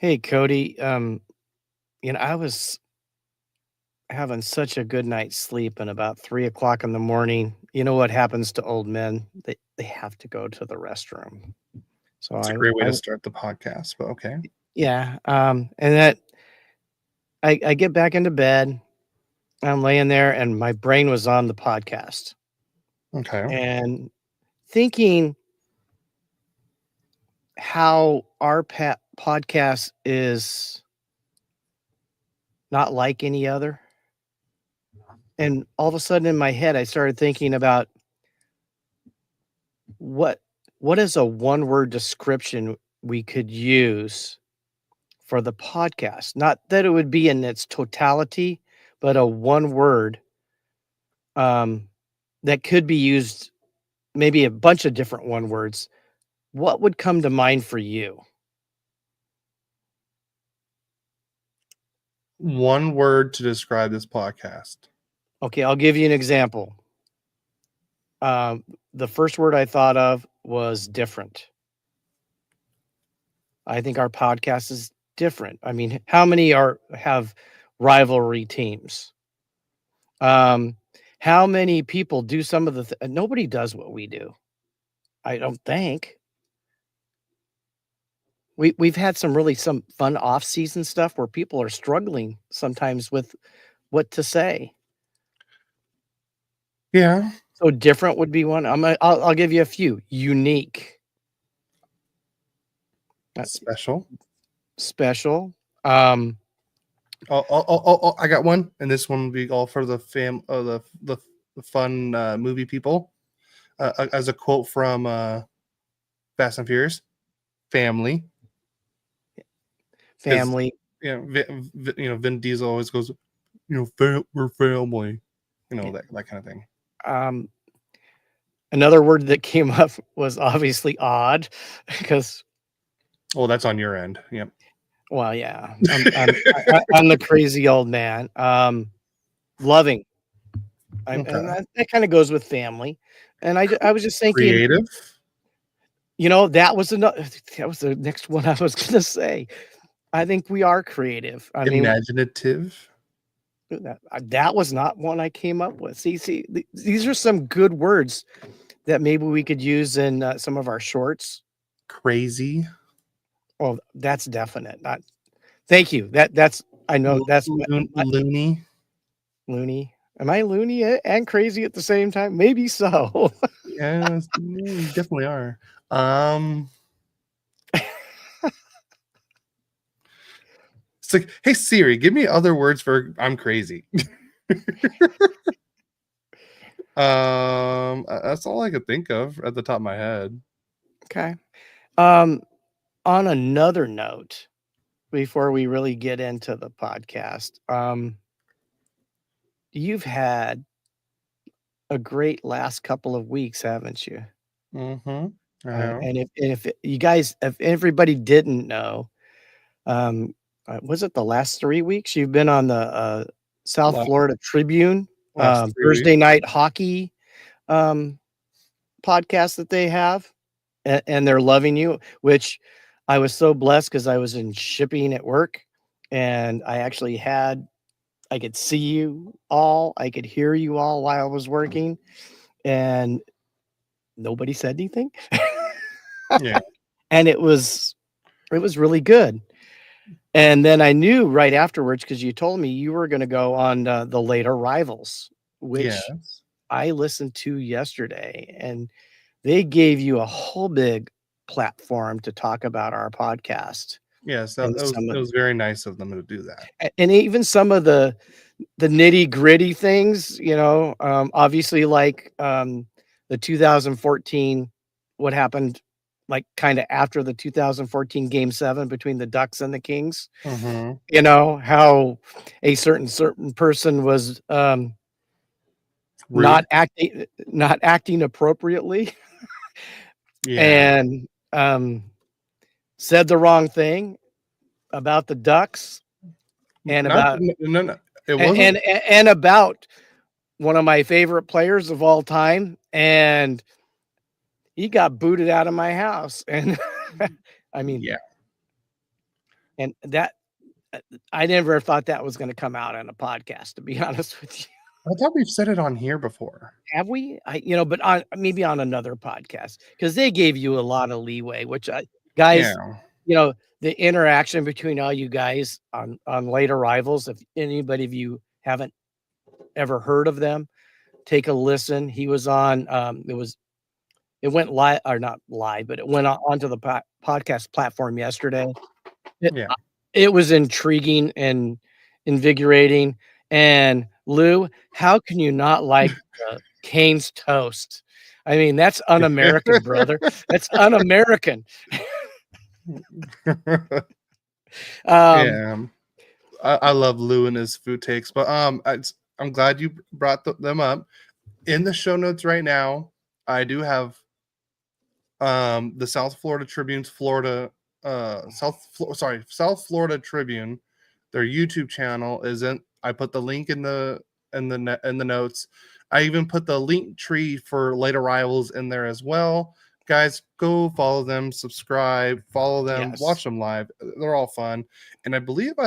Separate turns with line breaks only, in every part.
Hey, Cody. I was having such a good night's sleep, and about 3 o'clock in the morning, you know what happens to old men? They have to go to the restroom. So
It's a great way to start the podcast, but okay.
yeah, and that I get back into bed. I'm laying there, and my brain was on the podcast,
Okay.
and thinking how our podcast is not like any other. And all of a sudden in my head, I started thinking about What what is a one-word description we could use for the podcast? Not that it would be in its totality, but a one word, um, that could be used, maybe a bunch of different one words. What would come to mind for you?
One word to describe this podcast.
Okay, I'll give you an example. Um, the first word I thought of was different. I think our podcast is different. I mean, how many have rivalry teams? Um, how many people do some of the nobody does what we do. I don't think. We've had some fun off-season stuff where people are struggling sometimes with what to say.
Yeah.
So different would be one. I'll give you a few. Unique.
Special.
Special. Um,
I got one, and this one will be all for the the fun movie people. As a quote from Fast and Furious, family.
family.
Vin Diesel always goes, we're family. That kind of thing.
Um, another word that came up was obviously odd because
Oh, that's on your end. Yep.
well, yeah, I'm the crazy old man. Loving. And
Okay.
that kind of goes with family. And I was just thinking,
Creative.
that was that was the next one I was gonna say. I think we are creative. I mean,
Imaginative.
that was not one I came up with. These are some good words that maybe we could use in some of our shorts.
Crazy.
Well, that's definite. Not thank you. That's I know that's
Loony.
loony. Am I loony and crazy at the same time? Maybe so.
Yeah, you definitely are. It's like, hey Siri, give me other words for I'm crazy. That's all I could think of at the top of my head.
Okay. Um, on another note, before we really get into the podcast, you've had a great last couple of weeks, haven't you?
Mm-hmm. I have.
And if you guys, if everybody didn't know, um, was it the last 3 weeks you've been on the South
Last,
Florida Tribune
last 3 weeks.
Thursday night hockey um, podcast that they have, and they're loving you, which I was so blessed because I was in shipping at work, and I could see you all, I could hear you all while I was working, and nobody said anything.
Yeah.
And it was really good. And then I knew right afterwards because you told me you were gonna go on, the later Rivals, which
Yes.
I listened to yesterday, and they gave you a whole big platform to talk about our podcast
Yes.
and
It was very nice of them to do that.
and even some of the nitty-gritty things, obviously, like, the 2014 what happened, like, kinda after the 2014 Game 7 between the Ducks and the Kings,
Mm-hmm.
how a certain person was,
Rude.
not acting appropriately
Yeah.
and, said the wrong thing about the Ducks and
Not
about
no. It
a
wasn't.
and about one of my favorite players of all time, and he got booted out of my house, and I mean,
Yeah.
And that I never thought that was going to come out on a podcast, to be honest with you.
I thought we've said it on here before.
Have we? But on maybe on another podcast because they gave you a lot of leeway, which guys,
Yeah.
the interaction between all you guys on late arrivals. If anybody of you haven't ever heard of them, take a listen. He was on. It went live or not live, but it went onto the podcast platform yesterday. It,
Yeah.
it was intriguing and invigorating. And Lou, how can you not like Cane's toast? I mean, that's un-American, brother. That's un-American. Um,
Yeah. I love Lou and his food takes, but I'm glad you brought them up. In the show notes right now, I do have the South Florida Tribune's South Florida Tribune, their YouTube channel isn't. I put the link in the notes. I even put the link tree for late arrivals in there as well. Guys, go follow them, subscribe, follow them,
Yes.
watch them live. They're all fun. And I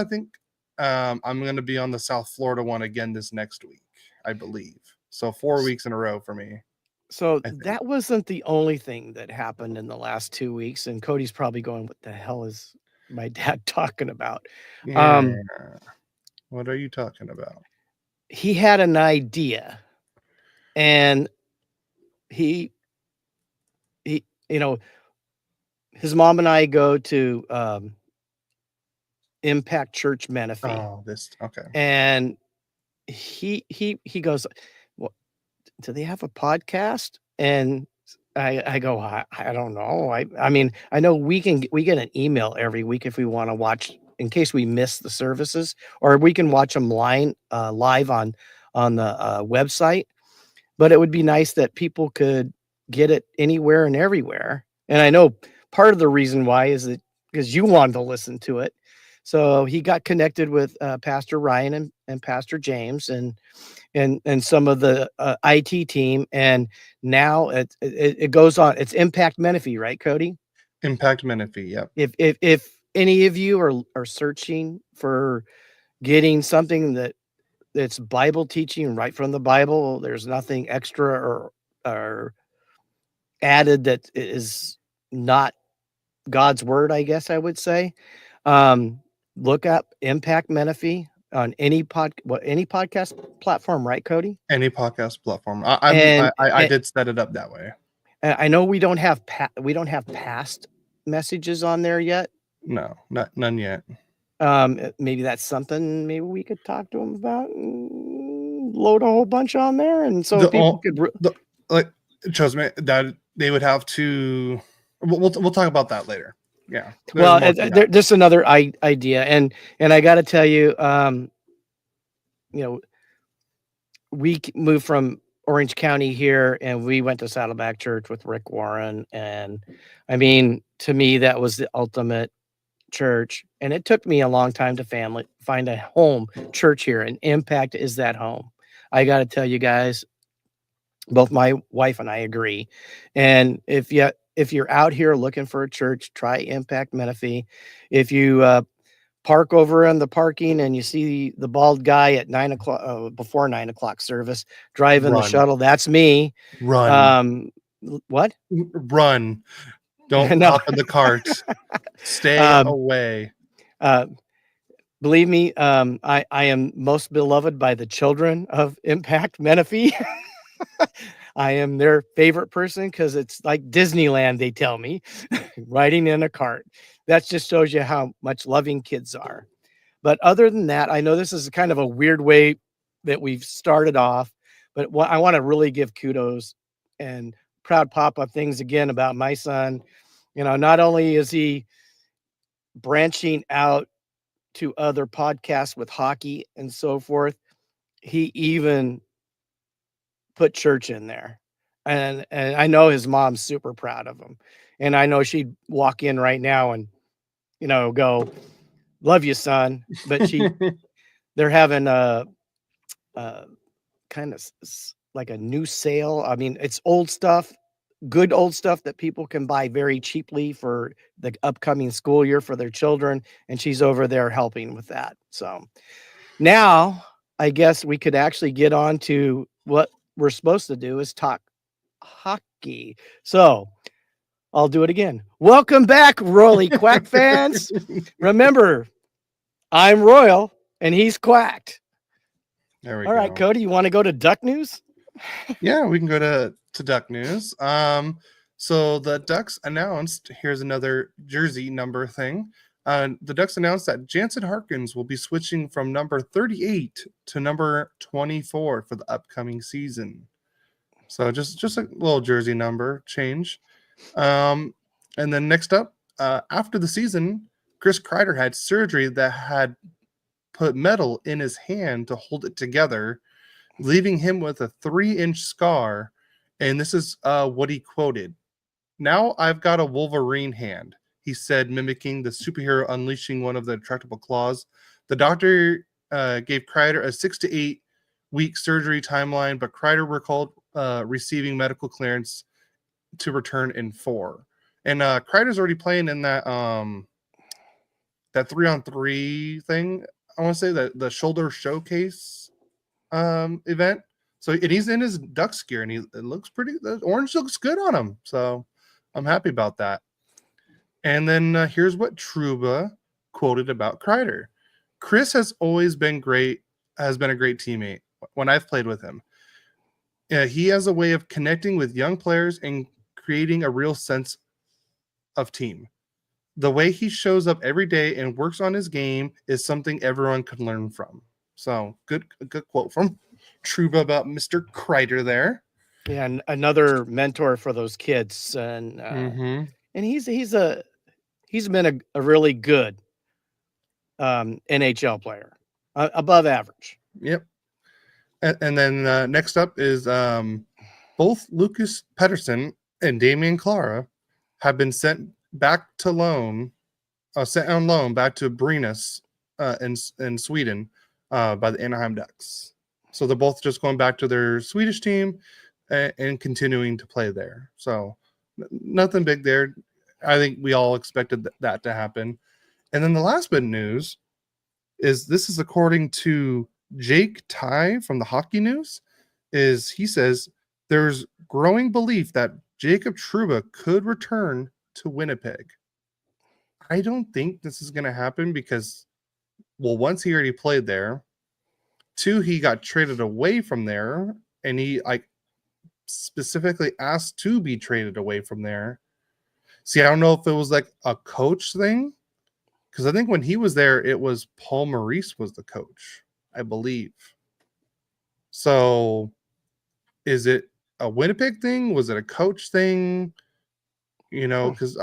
think I'm going to be on the South Florida one again this next week, I believe. So 4 weeks in a row for me.
So that wasn't the only thing that happened in the last 2 weeks, and Cody's probably going, "What the hell is my dad talking about?"
Yeah. What are you talking about?
He had an idea, and he, his mom and I go to Impact Church Menifee,
Oh, okay.
and he goes, "Well, do they have a podcast?" And I go, I don't know. I mean, I know we get an email every week if we want to watch in case we miss the services, or we can watch them live on the website. But it would be nice that people could get it anywhere and everywhere. And I know part of the reason why is that because you wanted to listen to it. So he got connected with Pastor Ryan and Pastor James and some of the IT team, and now it goes on. It's Impact Menifee, right, Cody?
Impact Menifee, yep.
If any of you are searching for getting something that's Bible teaching right from the Bible, there's nothing extra or added that is not God's word, I guess I would say. Look up Impact Menifee on any podcast platform, right, Cody?
Any podcast platform.
And
I did set it up that way.
I know we don't have past messages on there yet.
No, none yet.
Maybe that's something maybe we could talk to them about and load a whole bunch on there, and so people could
trust me that they would have to. We'll talk about that later. Yeah.
Well, there's another idea, and I got to tell you, we moved from Orange County here, and we went to Saddleback Church with Rick Warren, and I mean, to me, that was the ultimate church, and it took me a long time to find a home church here, and Impact is that home. I got to tell you guys, both my wife and I agree, and if you're out here looking for a church, try Impact Menifee. If you park over in the parking and you see the bald guy at 9:00 before 9:00 service driving the shuttle, that's me.
Run.
What?
Run. Don't hop in the cart. Stay away.
Believe me, I am most beloved by the children of Impact Menifee. I am their favorite person because it's like Disneyland, they tell me, riding in a cart. That just shows you how much loving kids are. But other than that, I know this is kind of a weird way that we've started off, but I want to really give kudos and proud papa things again about my son. Not only is he branching out to other podcasts with hockey and so forth, he even put church in there. And I know his mom's super proud of him. And I know she'd walk in right now and, go, "Love you, son." But they're having a kind of like a new sale. I mean, it's old stuff good old stuff that people can buy very cheaply for the upcoming school year for their children, and she's over there helping with that. So now I guess we could actually get on to what we're supposed to do is talk hockey. So I'll do it again. Welcome back, Roly Quack fans. Remember, I'm Royal and he's quacked.
There we
All right,
go.
Cody, you want to go to Duck News?
Yeah, we can go to Duck News. So the Ducks announced. Here's another jersey number thing. The Ducks announced that Jansen Harkins will be switching from number 38 to number 24 for the upcoming season. So just a little jersey number change. Um, and then next up, after the season, Chris Kreider had surgery that had put metal in his hand to hold it together, leaving him with a 3-inch scar. And this is what he quoted. "Now I've got a Wolverine hand," he said, mimicking the superhero unleashing one of the retractable claws. The doctor gave Kreider a 6 to 8 week surgery timeline, but Kreider recalled receiving medical clearance to return in 4. And Kreider's already playing in that 3-on-3 thing. I want to say that the shoulder showcase event. So and he's in his Ducks gear, and it looks pretty. The orange looks good on him. So I'm happy about that. And then here's what Trouba quoted about Kreider. "Chris has always been great. Has been a great teammate when I've played with him. He has a way of connecting with young players and creating a real sense of team. The way he shows up every day and works on his game is something everyone can learn from." So good quote from Trouba about Mr. Kreider there.
Yeah, and another mentor for those kids,
Mm-hmm.
and he's been a really good NHL player, above average.
Yep. And then next up is both Lucas Pettersson and Damian Clara have been sent back to loan, sent on loan back to Brynäs in Sweden by the Anaheim Ducks. So they're both just going back to their Swedish team and continuing to play there. So nothing big there. I think we all expected that to happen. And then the last bit of news is this is according to Jake Ty from the Hockey News. Is he says there's growing belief that Jacob Trouba could return to Winnipeg. I don't think this is going to happen because, well, once he already played there. 2, he got traded away from there, and he specifically asked to be traded away from there. See, I don't know if it was like a coach thing, because I think when he was there, it was Paul Maurice was the coach, I believe. So, is it a Winnipeg thing? Was it a coach thing? Because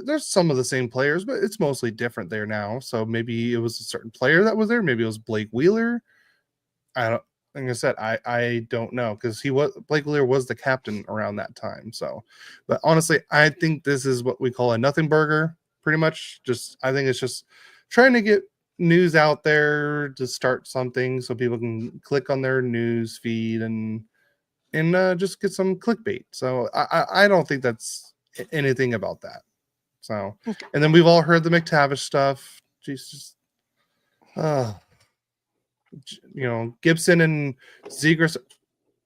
there's some of the same players, but it's mostly different there now. So maybe it was a certain player that was there. Maybe it was Blake Wheeler. I don't. Like I said, I don't know because Blake Wheeler was the captain around that time. So, but honestly, I think this is what we call a nothing burger. Pretty much, I think it's just trying to get news out there to start something so people can click on their news feed and just get some clickbait. So I don't think that's anything about that. So, and then we've all heard the McTavish stuff. Jesus. Gibson and Zegras,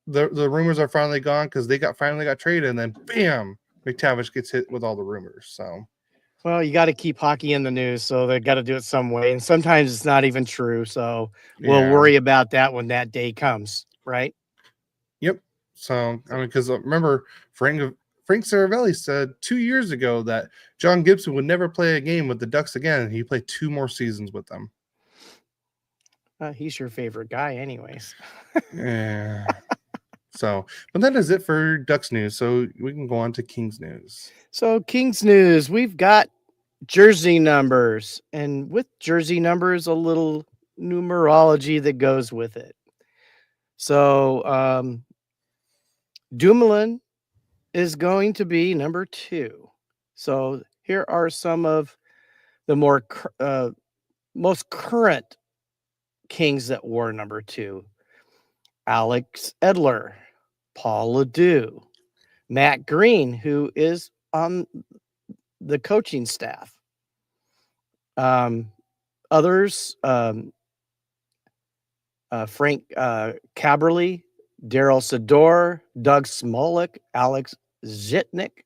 the rumors are finally gone because they finally got traded, and then bam, McTavish gets hit with all the rumors. So,
well, you got to keep hockey in the news, so they got to do it some way, and sometimes it's not even true. So we'll worry about that when that day comes, right?
Yep. So I mean, because remember Frank Saravelli said 2 years ago that John Gibson would never play a game with the Ducks again. He played 2 more seasons with them.
He's your favorite guy, anyways.
Yeah. So, but that is it for Ducks news. So we can go on to Kings news.
So Kings news, we've got jersey numbers, and with jersey numbers, a little numerology that goes with it. So Dumoulin is going to be number 2. So here are some of the most current Kings that wore number 2. Alex Edler, Paul LeDoux, Matt Green, who is on the coaching staff. Others, Frank Caberly, Daryl Sador, Doug Smolik, Alex Zitnik.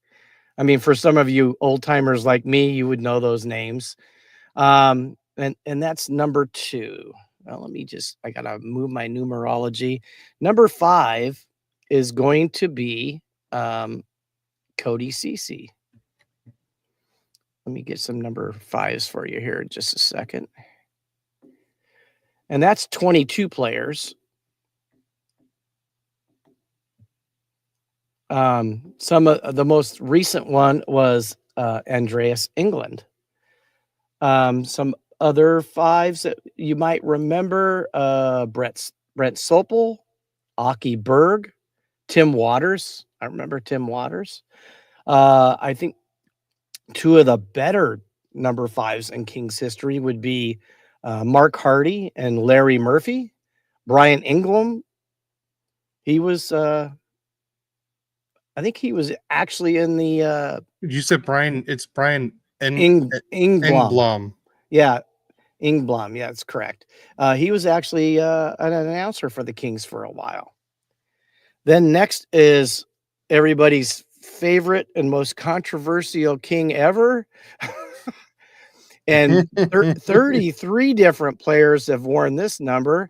I mean, for some of you old timers like me, you would know those names. And that's number 2. Well, I gotta move my numerology. Number 5 is going to be Cody Cece. Let me get some number 5s for you here in just a second. And that's 22 players. Some of the most recent one was Andreas England. Some other 5s that you might remember: Brent Sopel, Aki Berg, Tim Waters. I remember Tim Waters. I think 2 of the better number 5s in Kings history would be Mark Hardy and Larry Murphy. Brian Ingram. He was, I think he was actually in the
You said Brian. It's Brian
Ingblom.
Engblom.
Yeah, Ingblom. Yeah, that's correct. He was actually an announcer for the Kings for a while. Then next is everybody's favorite and most controversial king ever. And 33 different players have worn this number.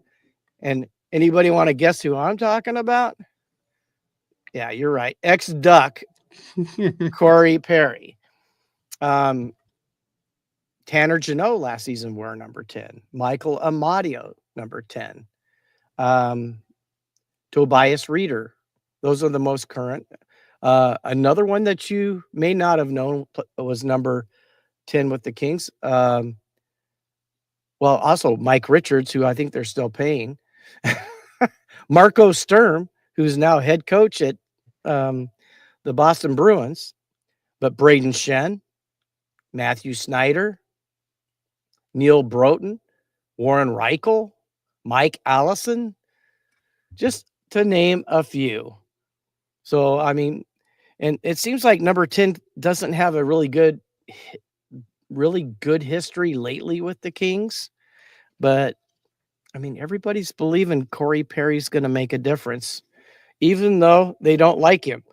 And anybody want to guess who I'm talking about? Yeah, you're right. Ex-Duck Corey Perry. Tanner Jeannot last season wore number 10. Michael Amadio, number 10. Tobias Reeder. Those are the most current. Another one that you may not have known was number 10 with the Kings. Well, also Mike Richards, who I think they're still paying. Marco Sturm, who's now head coach at the Boston Bruins. But Braden Shen, Matthew Snyder, Neil Broughton, Warren Reichel, Mike Allison, just to name a few. So, I mean, and it seems like number 10 doesn't have a really good history lately with the Kings. But, I mean, everybody's believing Corey Perry's going to make a difference, even though they don't like him.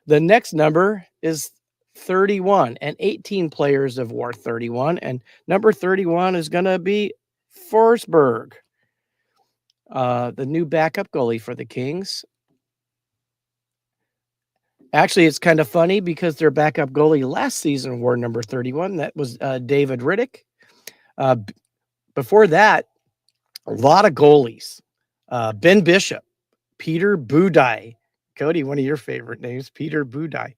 The next number is 31, and 18 players have wore 31, and number 31 is going to be Forsberg, the new backup goalie for the Kings. Actually, it's kind of funny because their backup goalie last season wore number 31. That was David Riddick. Before that, a lot of goalies. Ben Bishop, Peter Budaj. Cody, one of your favorite names, Peter Budaj.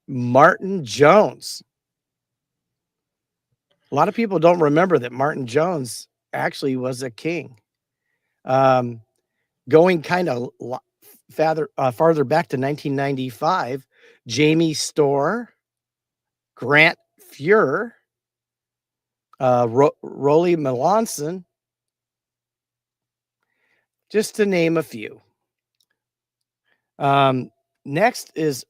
Martin Jones. A lot of people don't remember that Martin Jones actually was a King. Going kind of farther back to 1995, Jamie Storr, Grant Fuhr, Rolly Melanson, just to name a few. Next is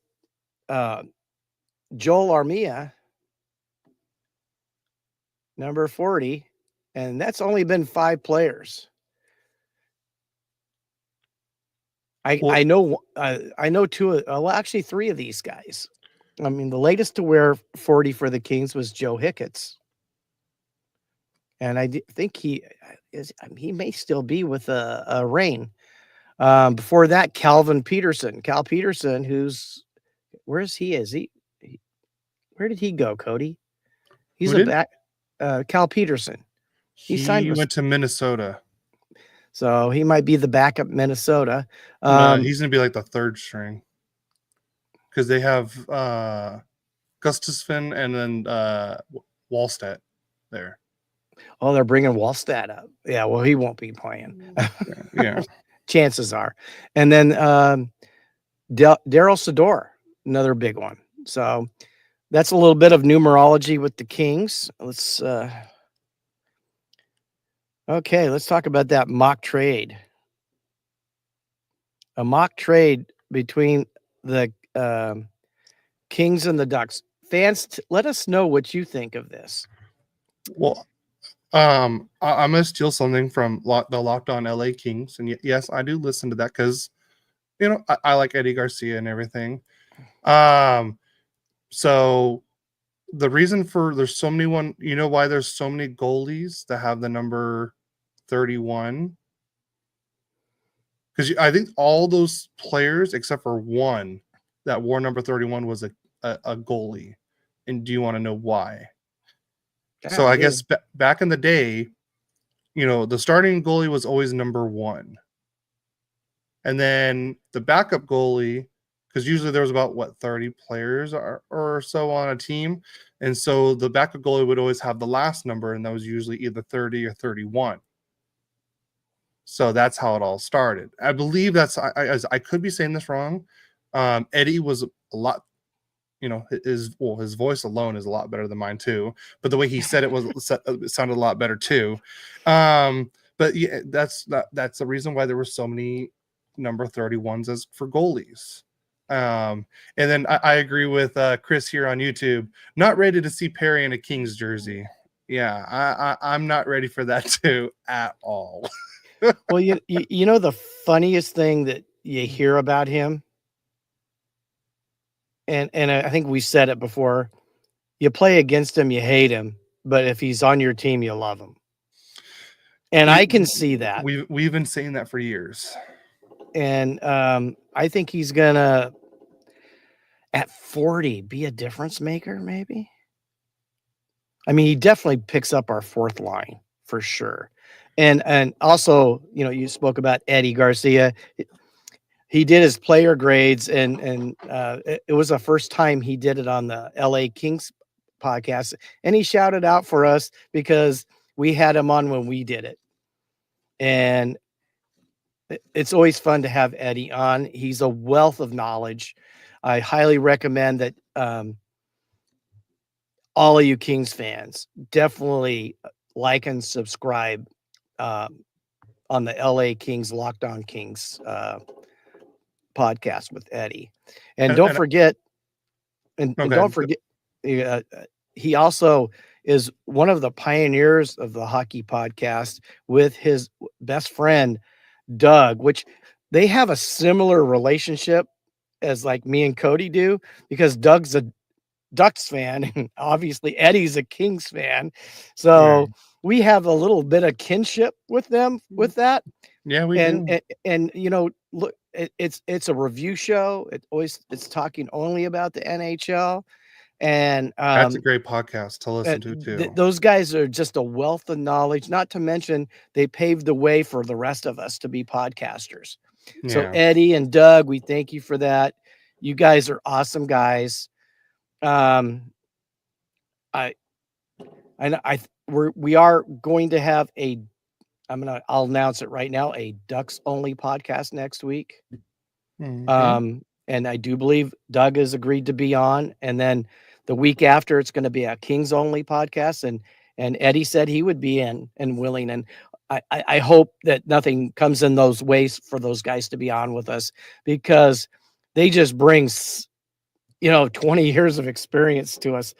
Joel Armia, number 40, and that's only been 5 players. I know 2, well, actually 3 of these guys. I mean, the latest to wear 40 for the Kings was Joe Hicketts, and I think he may still be with a Reign. Before that, Cal Peterson, where is he? Where did he go, Cody? He's Cal Peterson.
He went to Minnesota.
So he might be the backup Minnesota.
No, he's going to be like the 3rd string. Because they have Gustafsson and then Wallstedt there.
Oh, they're bringing Wallstedt up. Yeah, well, he won't be playing.
Yeah.
Chances are. And then Daryl Sador, another big one. So that's a little bit of numerology with the Kings. Let's talk about that mock trade. a mock trade between the Kings and the Ducks. Fans, let us know what you think of this.
Well, I'm gonna steal something from the Locked On LA Kings, and yes, I do listen to that because I like Eddie Garcia and everything. So the reason for there's so many why there's so many goalies that have the number 31, because I think all those players except for one that wore number 31 was a goalie. And do you want to know why?
Yeah,
So
I
I
do.
guess back in the day, the starting goalie was always number 1. And then the backup goalie, because usually there was about 30 players or so on a team. And so the backup goalie would always have the last number, and that was usually either 30 or 31. So that's how it all started. I believe I could be saying this wrong. Eddie was a lot, his voice alone is a lot better than mine too. But the way he said it sounded a lot better too. But yeah, that's the reason why there were so many number 31s as for goalies. And then I agree with Chris here on YouTube. Not ready to see Perry in a Kings jersey. Yeah, I'm not ready for that too at all.
Well, you know the funniest thing that you hear about him, and I think we said it before. You play against him, you hate him, but if he's on your team, you love him. And
we
I can see that.
we've been saying that for years.
And I think he's gonna at 40 be a difference maker, maybe. I mean, he definitely picks up our fourth line for sure. And also, you spoke about Eddie Garcia. He did his player grades, and it was the first time he did it on the LA Kings podcast, and he shouted out for us because we had him on when we did it. And it's always fun to have Eddie on. He's a wealth of knowledge. I highly recommend that all of you Kings fans definitely like and subscribe on the LA Kings Locked On Kings podcast with Eddie. And don't
And
forget, and
okay.
don't forget, uh, he also is one of the pioneers of the hockey podcast with his best friend Doug, which they have a similar relationship as like me and Cody do, because Doug's a Ducks fan and obviously Eddie's a Kings fan.
Right.
So we have a little bit of kinship with them with that.
Yeah, we
And
do.
look, it's a review show. It's talking only about the NHL. And
That's a great podcast to listen to too.
those guys are just a wealth of knowledge, not to mention they paved the way for the rest of us to be podcasters. So
Yeah.
Eddie and Doug, we thank you for that. You guys are awesome guys. Um, I, we are going to have I'll announce it right now, a Ducks only podcast next week.
Mm-hmm.
And I do believe Doug has agreed to be on. And then the week after, it's going to be a Kings only podcast. And Eddie said he would be in and willing. And I hope that nothing comes in those ways for those guys to be on with us, because they just bring 20 years of experience to us.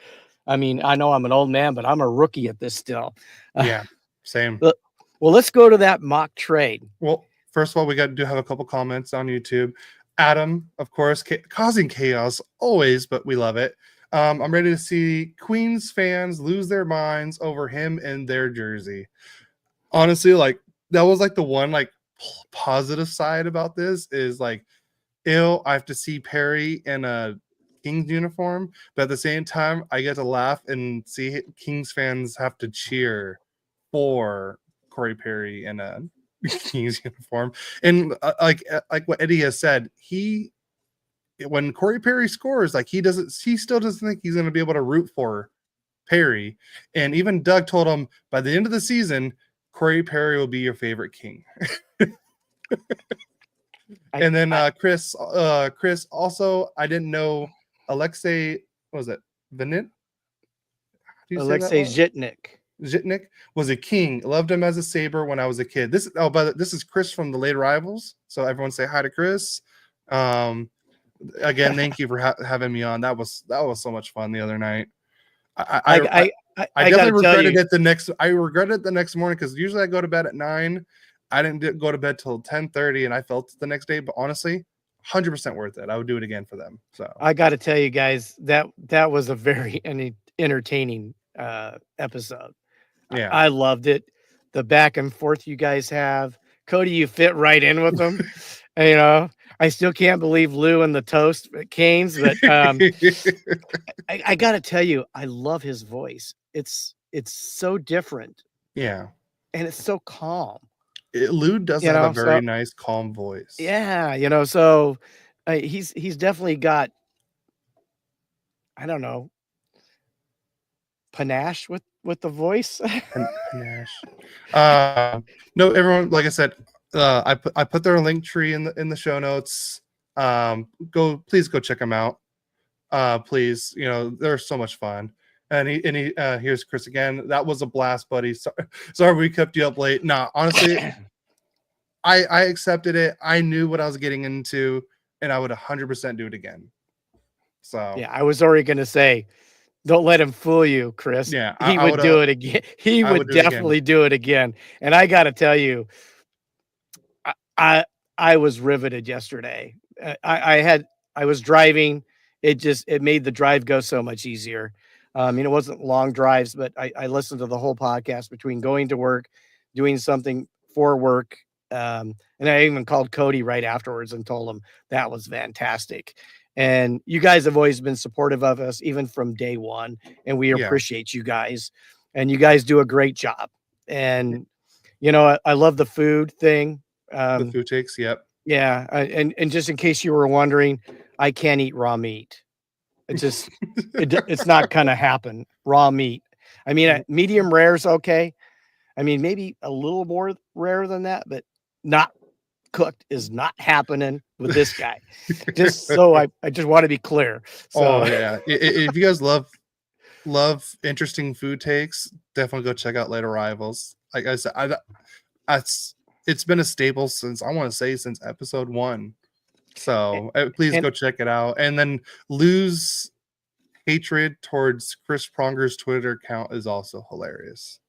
I mean, I know I'm an old man, but I'm a rookie at this still.
Yeah, same.
Well, let's go to that mock trade.
Well, first of all, we do have a couple comments on YouTube. Adam, of course, causing chaos always, but we love it. I'm ready to see Queens fans lose their minds over him and their jersey. Honestly, like that was like the one like positive side about this is like, I have to see Perry in a Kings uniform, but at the same time, I get to laugh and see Kings fans have to cheer for Corey Perry in a Kings uniform. And like what Eddie has said, when Corey Perry scores, like he still doesn't think he's going to be able to root for Perry. And even Doug told him by the end of the season, Corey Perry will be your favorite King. And then Chris also, I didn't know Alexei, what was it? Vinit? How do you say that?
Alexei Zhitnik.
Zitnik was a king. Loved him as a Saber when I was a kid. This is Chris from the Late Arrivals. So everyone say hi to Chris. Again, thank you for having me on. That was so much fun the other night. I
got to
definitely
tell
regretted
you,
it the next. I regretted it the next morning because usually I go to bed at 9. I didn't go to bed till 10:30, and I felt it the next day. But honestly, 100% worth it. I would do it again for them. So
I got to tell you guys that was a very entertaining episode.
yeah.
I loved it. The back and forth you guys have. Cody, you fit right in with them. And, you know, I still can't believe Lou and the toast at Canes, but I got to tell you, I love his voice. It's so different
Yeah.
and it's so calm.
Lou does
You
have a
know,
very
so
nice, calm voice.
yeah, you know, so he's definitely got, I don't know, panache with the voice.
Panache. No, everyone. Like I said, I put their link tree in the show notes. Please go check them out. Please, they're so much fun. And he here's Chris again. That was a blast, buddy. Sorry we kept you up late. Nah, honestly, I accepted it. I knew what I was getting into, and I would 100% do it again. So
Yeah, I was already gonna say, don't let him fool you, Chris.
yeah,
He
I
would
would
do it again. He
I would
would
do it again.
definitely do it again. And I got to tell you, I, I I was riveted yesterday. I was driving. It made the drive go so much easier. It wasn't long drives, but I listened to the whole podcast between going to work, doing something for work. And I even called Cody right afterwards and told him that was fantastic. And you guys have always been supportive of us, even from day one. And we
Yeah,
appreciate you guys. And you guys do a great job. And, I love the food thing.
the
Um,
food takes. Yep.
yeah. And just in case you were wondering, I can't eat raw meat. It just, it's not going to happen. Raw meat. I mean, medium rare is okay. I mean, maybe a little more rare than that, but not cooked is not happening with this guy. Just so I just want to be clear.
Oh
So
yeah. If you guys love interesting food takes, definitely go check out Late Arrivals. Like I said, it's been a staple since, I want to say, since episode 1. So please
and
go check it out, and then lose hatred towards Chris Pronger's Twitter account is also hilarious.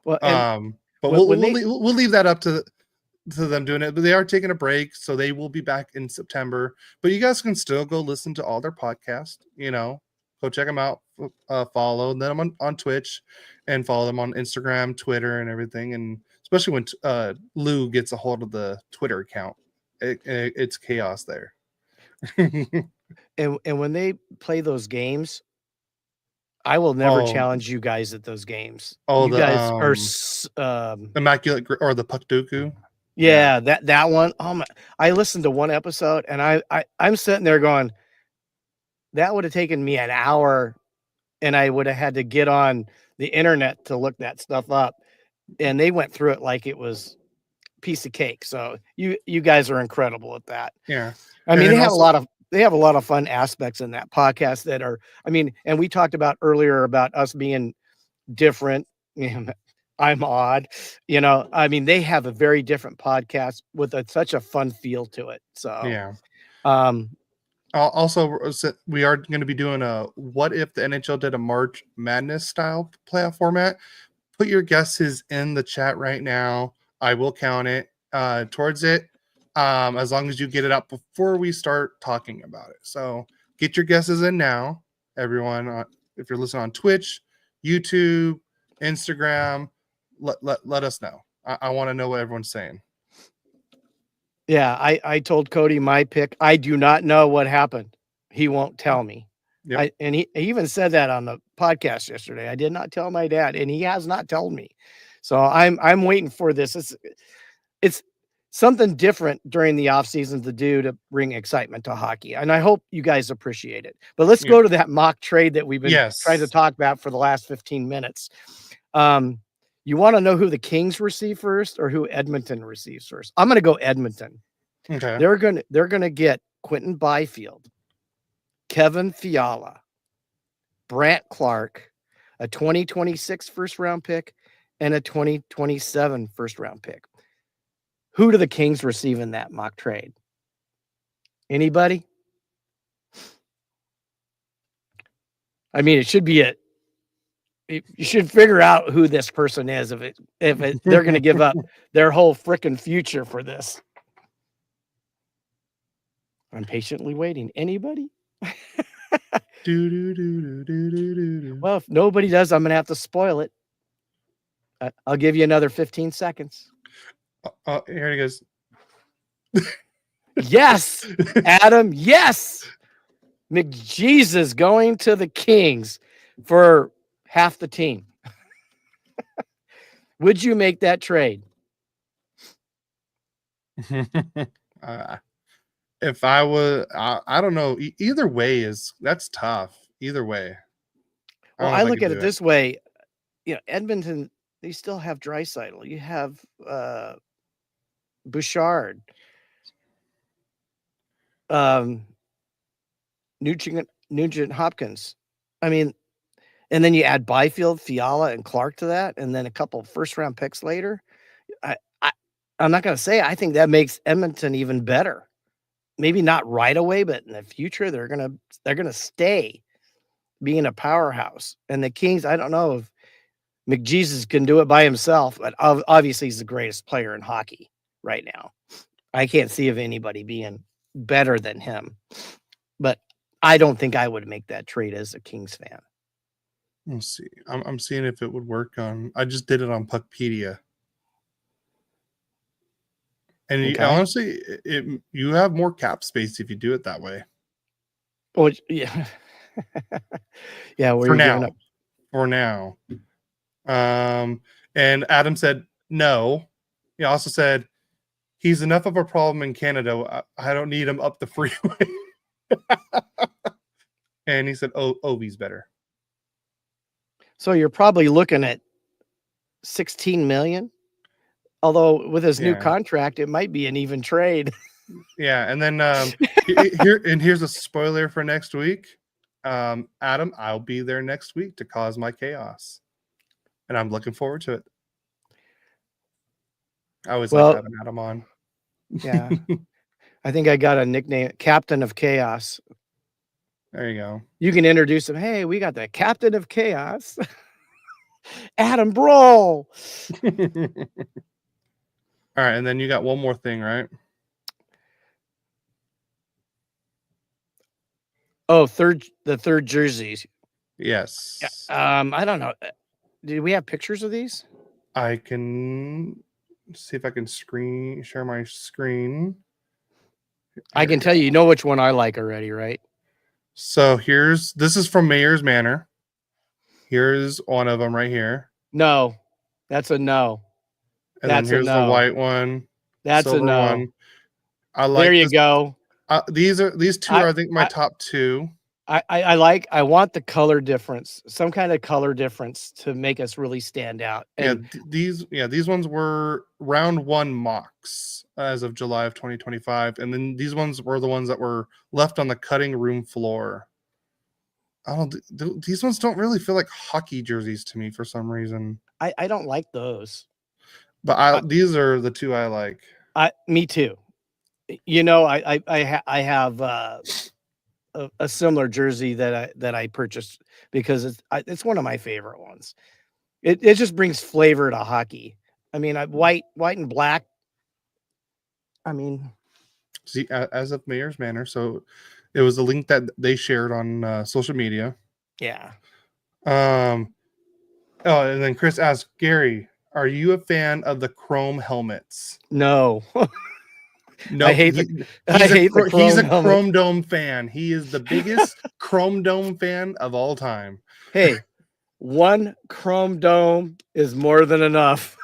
well, and
But
when they
we'll leave that up to them doing it. But they are taking a break, so they will be back in September. But you guys can still go listen to all their podcasts. Go check them out. Follow them on Twitch, and follow them on Instagram, Twitter, and everything. And especially when Lou gets a hold of the Twitter account, it's chaos there.
and when they play those games, I will never
Oh,
challenge you guys at those games.
oh,
You
the
guys are
Immaculate or the Puckduku. Yeah.
yeah, that one. Oh my, I listened to one episode and I'm sitting there going, that would have taken me an hour and I would have had to get on the internet to look that stuff up. And they went through it like it was a piece of cake. So you guys are incredible at that.
Yeah.
I
And
mean,
then also,
they have a lot of fun aspects in that podcast that are, I mean, and we talked about earlier about us being different. I'm odd, I mean, they have a very different podcast with such a fun feel to it. So,
yeah.
um,
Also, we are going to be doing a what if the NHL did a March Madness style playoff format. Put your guesses in the chat right now. I will count it towards it, as long as you get it up before we start talking about it. So get your guesses in now, everyone. If you're listening on Twitch, YouTube, Instagram, let us know. I want to know what everyone's saying.
yeah, I told Cody my pick. I do not know what happened. He won't tell me.
Yep.
And he even said that on the podcast yesterday. I did not tell my dad, and he has not told me. So I'm waiting for this. It's something different during the off season to do to bring excitement to hockey. And I hope you guys appreciate it. But let's go to that mock trade that we've been trying to talk about for the last 15 minutes. You want to know who the Kings receive first or who Edmonton receives first? I'm going to go Edmonton.
Okay.
They're going to get Quentin Byfield, Kevin Fiala, Brant Clark, a 2026 first round pick, and a 2027 first round pick. Who do the Kings receive in that mock trade? Anybody? I mean, it should be you should figure out who this person is if they're going to give up their whole freaking future for this. I'm patiently waiting. Anybody? Well, if nobody does, I'm going to have to spoil it. I'll give you another 15 seconds.
Here he goes.
Yes, Adam. Yes. McJesus going to the Kings for half the team. Would you make that trade?
If I was, I don't know. Either way that's tough. Either way.
Well, I look at it this way. Edmonton, they still have Draisaitl. You have Bouchard. Nugent Hopkins. I mean, and then you add Byfield, Fiala, and Clark to that, and then a couple first round picks later. I'm not going to say I think that makes Edmonton even better. Maybe not right away, but in the future they're gonna stay being a powerhouse. And the Kings, I don't know if McJesus can do it by himself, but obviously he's the greatest player in hockey right now. I can't see of anybody being better than him. But I don't think I would make that trade as a Kings fan.
Let's see. I'm seeing if it would work on. I just did it on Puckpedia. And honestly, you have more cap space if you do it that way.
Oh, yeah. Yeah.
For now. And Adam said no. He also said he's enough of a problem in Canada. I don't need him up the freeway. And he said, Ovi's better.
So you're probably looking at $16 million. Although with his new contract, it might be an even trade.
Yeah, and then here's a spoiler for next week. Adam, I'll be there next week to cause my chaos, and I'm looking forward to it. I always like having Adam on.
Yeah, I think I got a nickname, Captain of Chaos.
There you go.
You can introduce him. Hey, we got the Captain of Chaos, Adam Broll.
All right, and then you got one more thing, right?
Oh, the third jerseys.
Yes.
I don't know. Do we have pictures of these?
I can see if I can share my screen.
I can tell you know which one I like already, right?
So this is from Mayor's Manor. Here's one of them right here.
No, that's a no.
And then here's the white one.
That's a no.
One. I like.
There you go.
These two are I think my top two.
I want the color difference, some kind of color difference to make us really stand out. And
these ones were round one mocks as of July of 2025, and then these ones were the ones that were left on the cutting room floor. These ones don't really feel like hockey jerseys to me for some reason.
I don't like those.
But these are the two I like.
Me too. I have a similar jersey that I purchased because it's one of my favorite ones. It just brings flavor to hockey. I mean, white and black. I mean,
see, as of Mayor's Manor, so it was a link that they shared on social media.
Yeah.
Oh, and then Chris asked Gary, "Are you a fan of the chrome helmets?"
No.
No,
I hate
he's a Chrome Dome fan. He is the biggest Chrome Dome fan of all time.
Hey, one Chrome Dome is more than enough.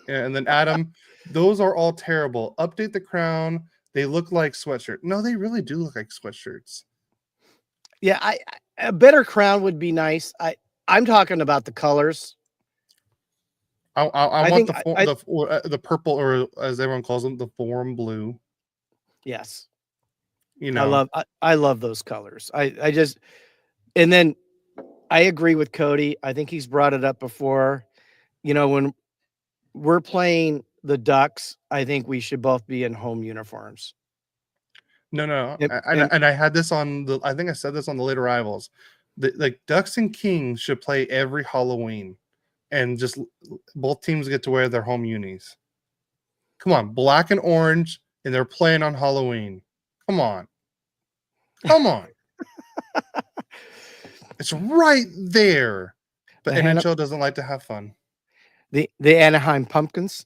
Yeah, and then Adam, those are all terrible. Update the crown. They look like sweatshirts. No, they really do look like sweatshirts.
Yeah, a better crown would be nice. I'm talking about the colors.
I want the purple, or as everyone calls them, the forum blue.
Yes,
I
love those colors. I just, and then I agree with Cody. I think he's brought it up before. When we're playing the Ducks, I think we should both be in home uniforms.
No.
And,
And,
and
and I had this on the. I think I said this on the Late Arrivals. Like Ducks and Kings should play every Halloween, and just both teams get to wear their home unis. Come on, black and orange, and they're playing on Halloween. Come on. It's right there. But
the Hannah,
NHL doesn't like to have fun.
the Anaheim Pumpkins.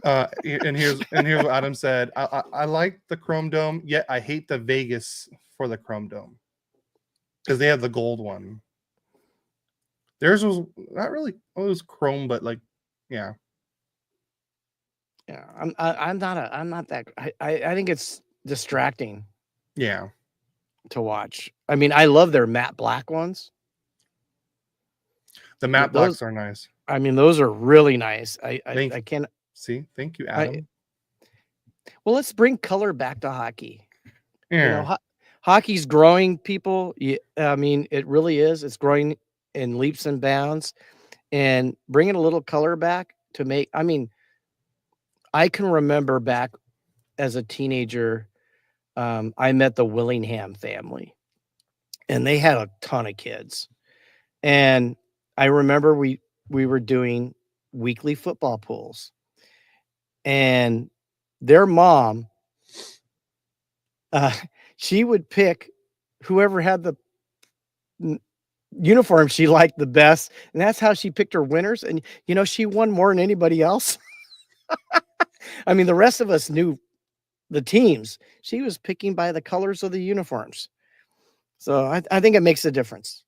And here's what Adam said. I like the Chrome Dome, yet I hate the Vegas for the Chrome Dome because they have the gold one. Theirs was not really. It was chrome, but like, yeah.
Yeah, I'm not that. I think it's distracting
Yeah.
to watch. I mean, I love their matte black ones.
The matte
Those,
blacks are nice.
I mean, those are really nice. I can't.
Thank you, Adam.
Well, let's bring color back to hockey.
Yeah.
Hockey's growing, people. I mean, it really is. It's growing in leaps and bounds, and bringing a little color back to make. I mean, I can remember back as a teenager, I met the Willingham family, and they had a ton of kids. And I remember we were doing weekly football pools, and their mom, she would pick whoever had the uniform she liked the best, and that's how she picked her winners. And she won more than anybody else. I mean, the rest of us knew the teams. She was picking by the colors of the uniforms. So I think it makes a difference.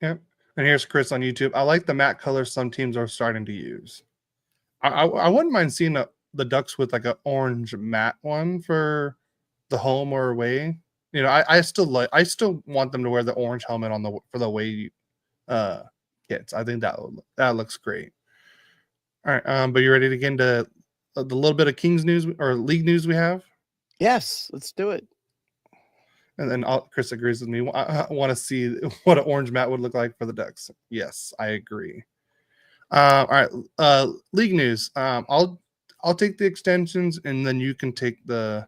Yep. And here's Chris on YouTube. I like the matte colors some teams are starting to use. I wouldn't mind seeing the Ducks with like an orange matte one for the home or away. I still want them to wear the orange helmet for the away kits. I think that looks great. All right, but you ready to get into the little bit of Kings news or league news we have?
Yes, let's do it.
And then Chris agrees with me. I want to see what an orange mat would look like for the Ducks. Yes, I agree. All right, league news. I'll take the extensions, and then you can take the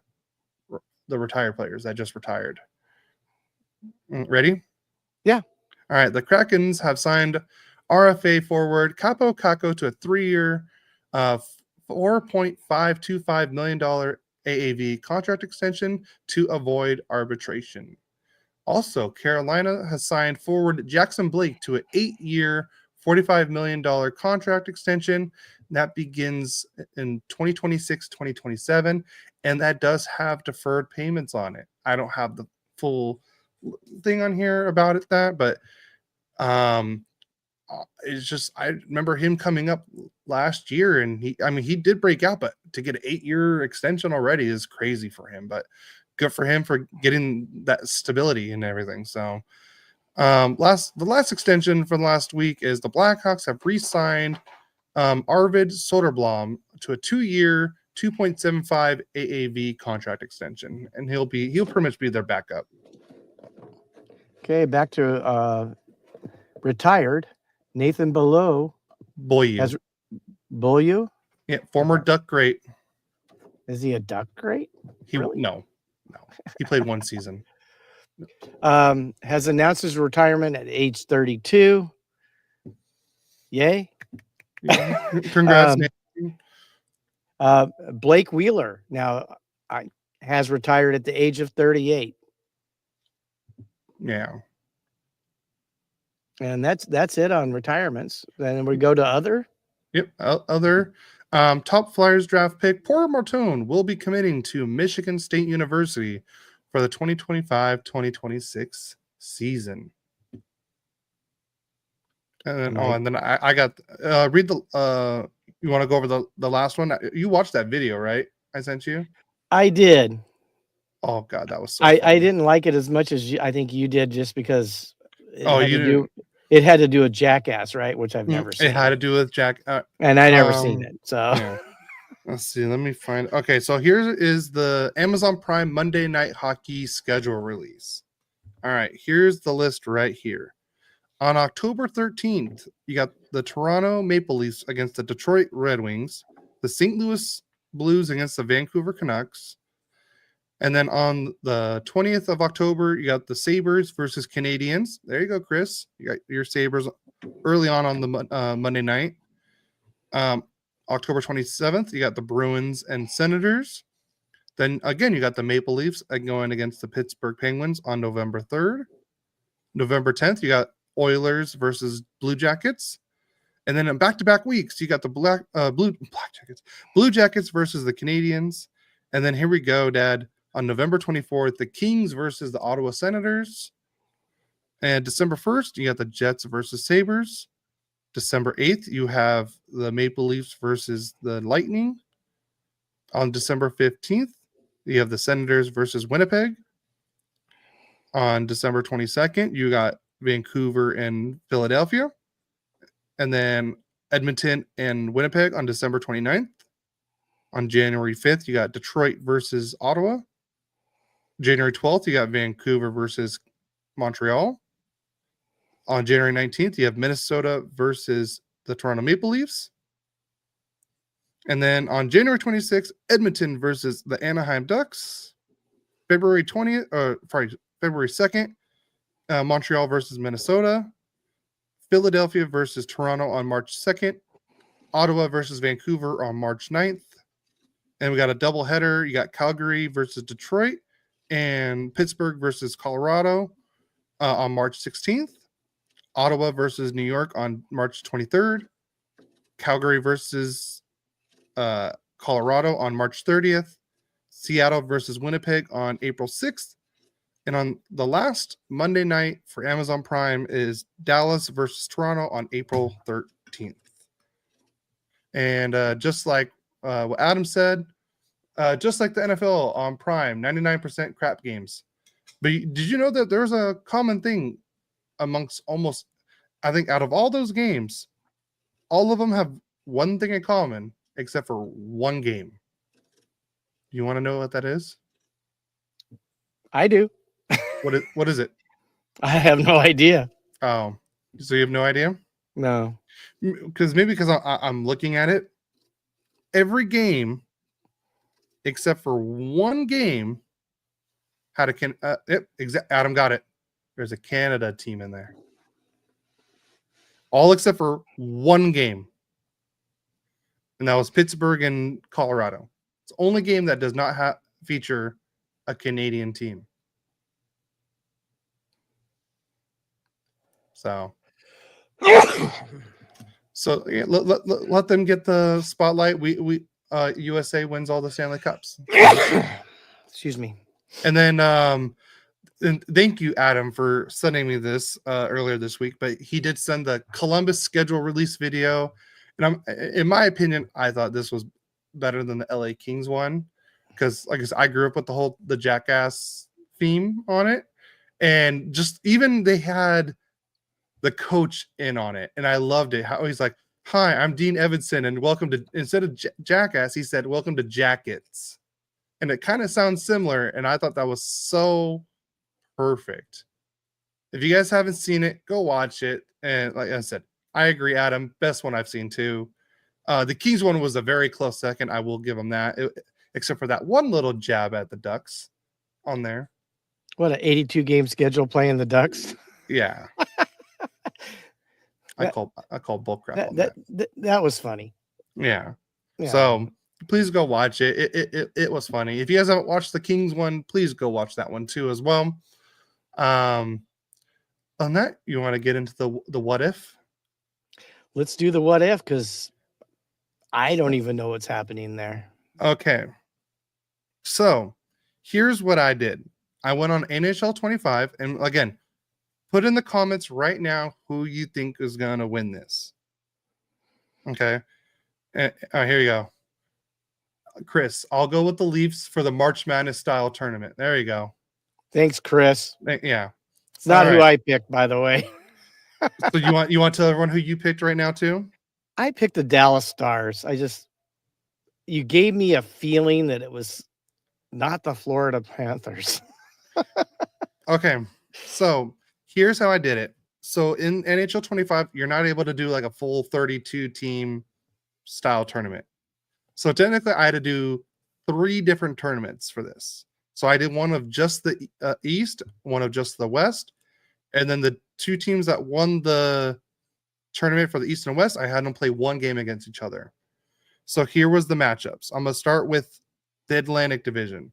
retired players that just retired. Ready?
Yeah.
All right. The Krakens have signed RFA forward Capo Caco to a 3-year, $4.525 million AAV contract extension to avoid arbitration. Also, Carolina has signed forward Jackson Blake to an 8-year, $45 million contract extension that begins in 2026-2027, and that does have deferred payments on it. I don't have the full thing on here about it, but it's just, I remember him coming up last year, and he did break out, but to get an 8-year extension already is crazy for him. But good for him for getting that stability and everything. So the last extension from last week is the Blackhawks have re-signed Arvid Soderblom to a 2-year, $2.75 AAV contract extension, and he'll pretty much be their backup.
Okay, back to retired Nathan Beaulieu. Beaulieu?
Yeah, former Duck great.
Is he a Duck great? Really?
No. He played one season.
Has announced his retirement at age 32. Yay.
Congrats,
Blake Wheeler now has retired at the age of 38.
Yeah.
And that's it on retirements. Then we go to other.
Yep. Other top Flyers draft pick Porter Martone will be committing to Michigan State University for the 2025-2026 season. And then I got read the you want to go over the last one? You watched that video, right? I sent you.
I did.
Oh God, that was so.
I didn't like it as much as I think you did, just because it had to do with Jackass, right? Which I've never seen.
It had to do with Jack,
and I never seen it. So
yeah. Let's see. Let me find. Okay, so here is the Amazon Prime Monday Night Hockey schedule release. All right, here's the list right here. On October 13th, you got the Toronto Maple Leafs against the Detroit Red Wings, the St. Louis Blues against the Vancouver Canucks. And then on the 20th of October, you got the Sabres versus Canadians. There you go, Chris. You got your Sabres early on the Monday night. October 27th, you got the Bruins and Senators. Then again, you got the Maple Leafs going against the Pittsburgh Penguins on November 3rd. November 10th, you got Oilers versus Blue Jackets. And then in back-to-back weeks, you got the Blue Jackets versus the Canadians. And then here we go, Dad. On November 24th, the Kings versus the Ottawa Senators. And December 1st, you got the Jets versus Sabres. December 8th, you have the Maple Leafs versus the Lightning. On December 15th, you have the Senators versus Winnipeg. On December 22nd, you got Vancouver and Philadelphia. And then Edmonton and Winnipeg on December 29th. On January 5th, you got Detroit versus Ottawa. January 12th, you got Vancouver versus Montreal. On January 19th, you have Minnesota versus the Toronto Maple Leafs. And then on January 26th, Edmonton versus the Anaheim Ducks. February 2nd, Montreal versus Minnesota. Philadelphia versus Toronto on March 2nd. Ottawa versus Vancouver on March 9th. And we got a doubleheader. You got Calgary versus Detroit and Pittsburgh versus Colorado on March 16th. Ottawa versus New York on March 23rd. Calgary versus Colorado on March 30th. Seattle versus Winnipeg on April 6th. And on the last Monday night for Amazon Prime is Dallas versus Toronto on April 13th. And just like what Adam said, just like the NFL on Prime, 99% crap games. But did you know that there's a common thing amongst almost, I think out of all those games, all of them have one thing in common except for one game. You want to know what that is?
I do.
What is it?
I have no idea.
Oh, so you have no idea?
No.
Because I'm looking at it. Every game, except for one game, had a Adam got it. There's a Canada team in there. All except for one game, and that was Pittsburgh and Colorado. It's the only game that does not feature a Canadian team. So yeah, let them get the spotlight. We USA wins all the Stanley Cups.
Excuse me.
And then and thank you, Adam, for sending me this earlier this week. But he did send the Columbus schedule release video, and in my opinion, I thought this was better than the LA Kings one because, like I said, I grew up with the Jackass theme on it, and just even they had the coach in on it, and I loved it. How he's like, "Hi, I'm Dean Evanson, and welcome to," instead of Jackass, he said, "Welcome to Jackets," and it kind of sounds similar. And I thought that was so perfect. If you guys haven't seen it, go watch it. And like I said, I agree, Adam, best one I've seen too. The Kings one was a very close second. I will give them that, except for that one little jab at the Ducks on there.
What, an 82 game schedule playing the Ducks?
Yeah. I call bullcrap on that.
That was funny.
Yeah. So please go watch it. It was funny. If you guys haven't watched the Kings one, please go watch that one too as well. On that, you want to get into the what if?
Let's do the what if, because I don't even know what's happening there.
Okay. So here's what I did. I went on NHL 25, and again, put in the comments right now who you think is going to win this. Okay. Here you go. Chris, I'll go with the Leafs for the March Madness style tournament. There you go.
Thanks, Chris.
Yeah.
It's not who I picked, by the way.
So you want to tell everyone who you picked right now too?
I picked the Dallas Stars. You gave me a feeling that it was not the Florida Panthers.
Okay. So here's how I did it. So in NHL 25, you're not able to do like a full 32 team style tournament. So technically, I had to do 3 different tournaments for this. So I did one of just the East, one of just the West, and then the 2 teams that won the tournament for the East and West, I had them play 1 game against each other. So here was the matchups. I'm going to start with the Atlantic Division.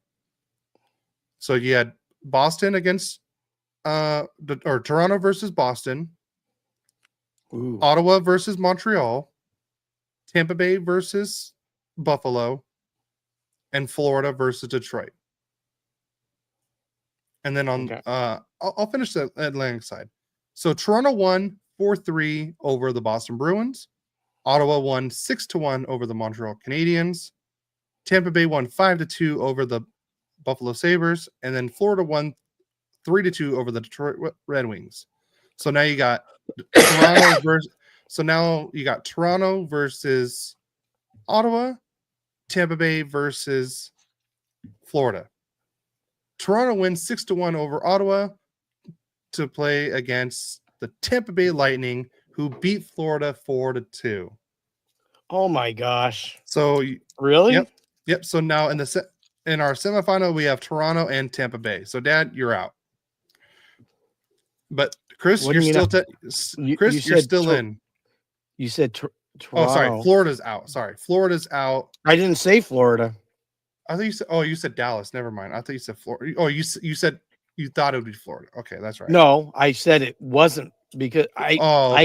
So you had Boston against Toronto versus Boston,
Ooh.
Ottawa versus Montreal, Tampa Bay versus Buffalo, and Florida versus Detroit. And then on I'll finish the Atlantic side. So Toronto won 4-3 over the Boston Bruins. Ottawa won 6-1 over the Montreal Canadiens. Tampa Bay won 5-2 over the Buffalo Sabres, and then Florida won 3-2 over the Detroit Red Wings. So now you got Toronto versus Ottawa, Tampa Bay versus Florida. Toronto wins 6-1 over Ottawa to play against the Tampa Bay Lightning, who beat Florida 4-2.
Oh my gosh!
So
really?
Yep. So now in our semifinal, we have Toronto and Tampa Bay. So Dad, you're out. But Chris, you're still you're still in.
You said Toronto.
Oh, sorry, Florida's out. Florida's out.
I didn't say Florida.
I thought you said. Oh, you said Dallas. Never mind. I thought you said Florida. Oh, you said you thought it would be Florida. Okay, that's right.
No, I said it wasn't because I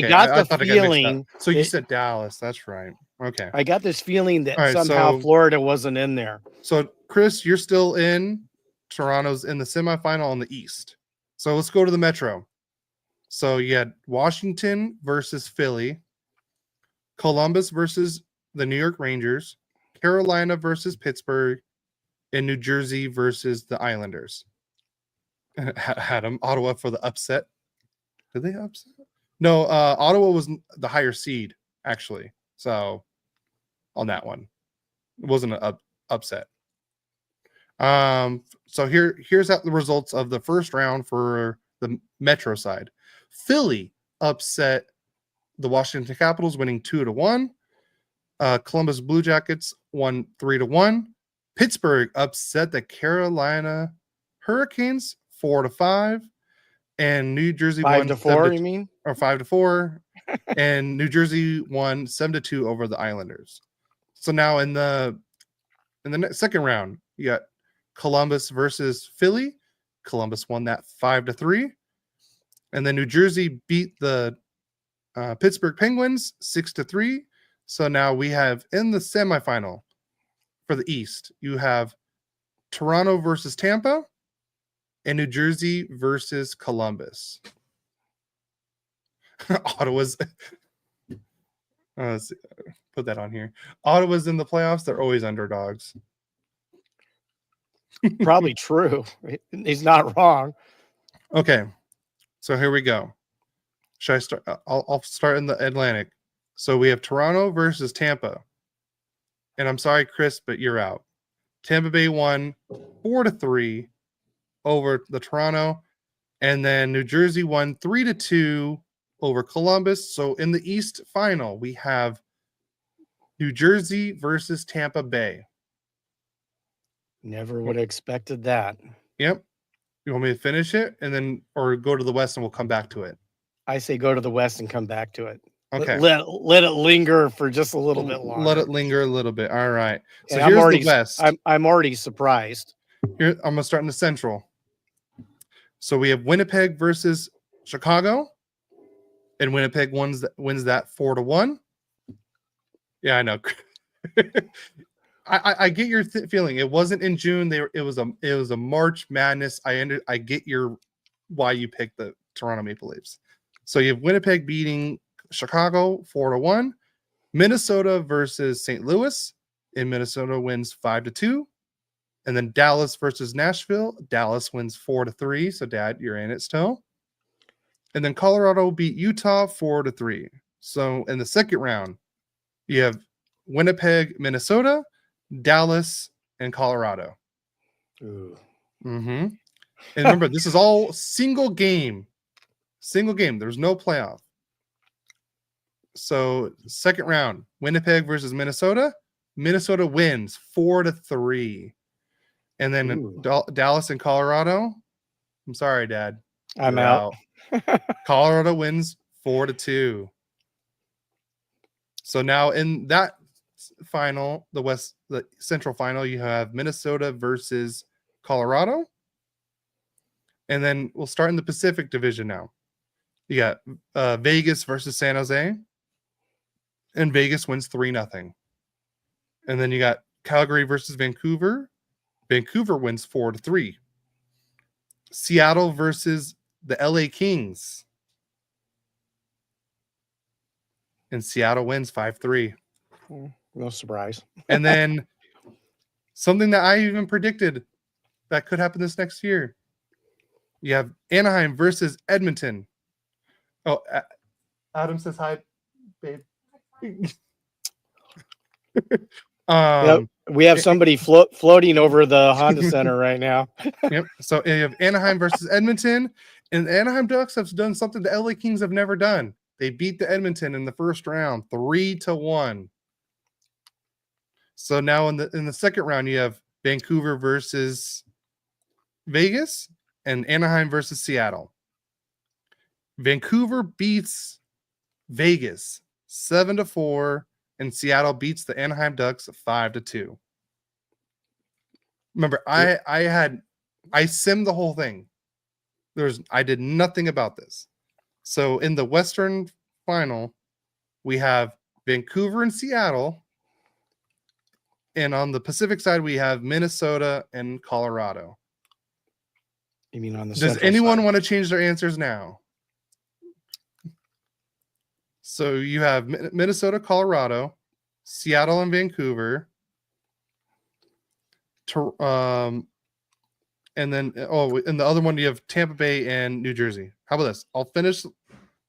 got the feeling.
So you said Dallas. That's right. Okay.
I got this feeling that somehow Florida wasn't in there.
So Chris, you're still in. Toronto's in the semifinal on the East. So let's go to the Metro. So you had Washington versus Philly, Columbus versus the New York Rangers, Carolina versus Pittsburgh, and New Jersey versus the Islanders. Had them Ottawa for the upset. Did they upset? No, Ottawa was the higher seed, actually. So on that one, it wasn't an upset. So here's the results of the first round for the Metro side. Philly upset the Washington Capitals, winning 2-1. Columbus Blue Jackets won 3-1. Pittsburgh upset the Carolina Hurricanes 4-5, and New Jersey won
5-4. You mean?
Or 5-4, and New Jersey won 7-2 over the Islanders. So now in the second round, you got Columbus versus Philly. Columbus won that 5-3. And then New Jersey beat the Pittsburgh Penguins 6-3. So now we have in the semifinal for the East, you have Toronto versus Tampa and New Jersey versus Columbus. Ottawa's let's put that on here. Ottawa's in the playoffs. They're always underdogs.
Probably true. He's not wrong.
Okay. So here we go. Should I start? I'll start in the Atlantic. So we have Toronto versus Tampa. And I'm sorry, Chris, but you're out. Tampa Bay won 4-3 over the Toronto. And then New Jersey won 3-2 over Columbus. So in the East final, we have New Jersey versus Tampa Bay.
Never would have expected that.
Yep. You want me to finish it or go to the West and we'll come back to it?
I say go to the West and come back to it.
Okay.
Let it linger for just a little bit longer.
Let it linger a little bit. All right. So
and
here's the West.
I'm already surprised.
Here, I'm going to start in the Central. So we have Winnipeg versus Chicago. And Winnipeg wins that 4-1. Yeah, I know. I get your feeling. It wasn't in June. It was a March Madness. I get why you picked the Toronto Maple Leafs. So you have Winnipeg beating Chicago 4-1. Minnesota versus St. Louis, and Minnesota wins 5-2. And then Dallas versus Nashville. Dallas wins 4-3. So Dad, you're in it still. And then Colorado beat Utah 4-3. So in the second round, you have Winnipeg, Minnesota, Dallas, and Colorado.
Ooh.
Mm-hmm. And remember, this is all single game. Single game. There's no playoff. So second round, Winnipeg versus Minnesota. Minnesota wins 4-3. And then Dallas and Colorado. I'm sorry, Dad.
I'm
You're
out.
Colorado wins 4-2. So now in that final, the Central final, you have Minnesota versus Colorado. And then we'll start in the Pacific Division now. You got Vegas versus San Jose. And Vegas wins 3-0. And then you got Calgary versus Vancouver. Vancouver wins 4-3. Seattle versus the LA Kings. And Seattle wins 5-3.
No surprise.
And then something that I even predicted that could happen this next year. You have Anaheim versus Edmonton. Oh, Adam says hi, babe.
Yep. We have somebody floating over the Honda Center right now.
Yep. So you have Anaheim versus Edmonton, and the Anaheim Ducks have done something the LA Kings have never done. They beat the Edmonton in the first round 3-1. So now in the second round, you have Vancouver versus Vegas and Anaheim versus Seattle. Vancouver beats Vegas 7-4, and Seattle beats the Anaheim Ducks 5-2. Remember, I simmed the whole thing. I did nothing about this. So in the Western final, we have Vancouver and Seattle. And on the Pacific side, we have Minnesota and Colorado.
You mean on the
Does anyone want to change their answers now? So you have Minnesota, Colorado, Seattle, and Vancouver. And then, and the other one, you have Tampa Bay and New Jersey. How about this? I'll finish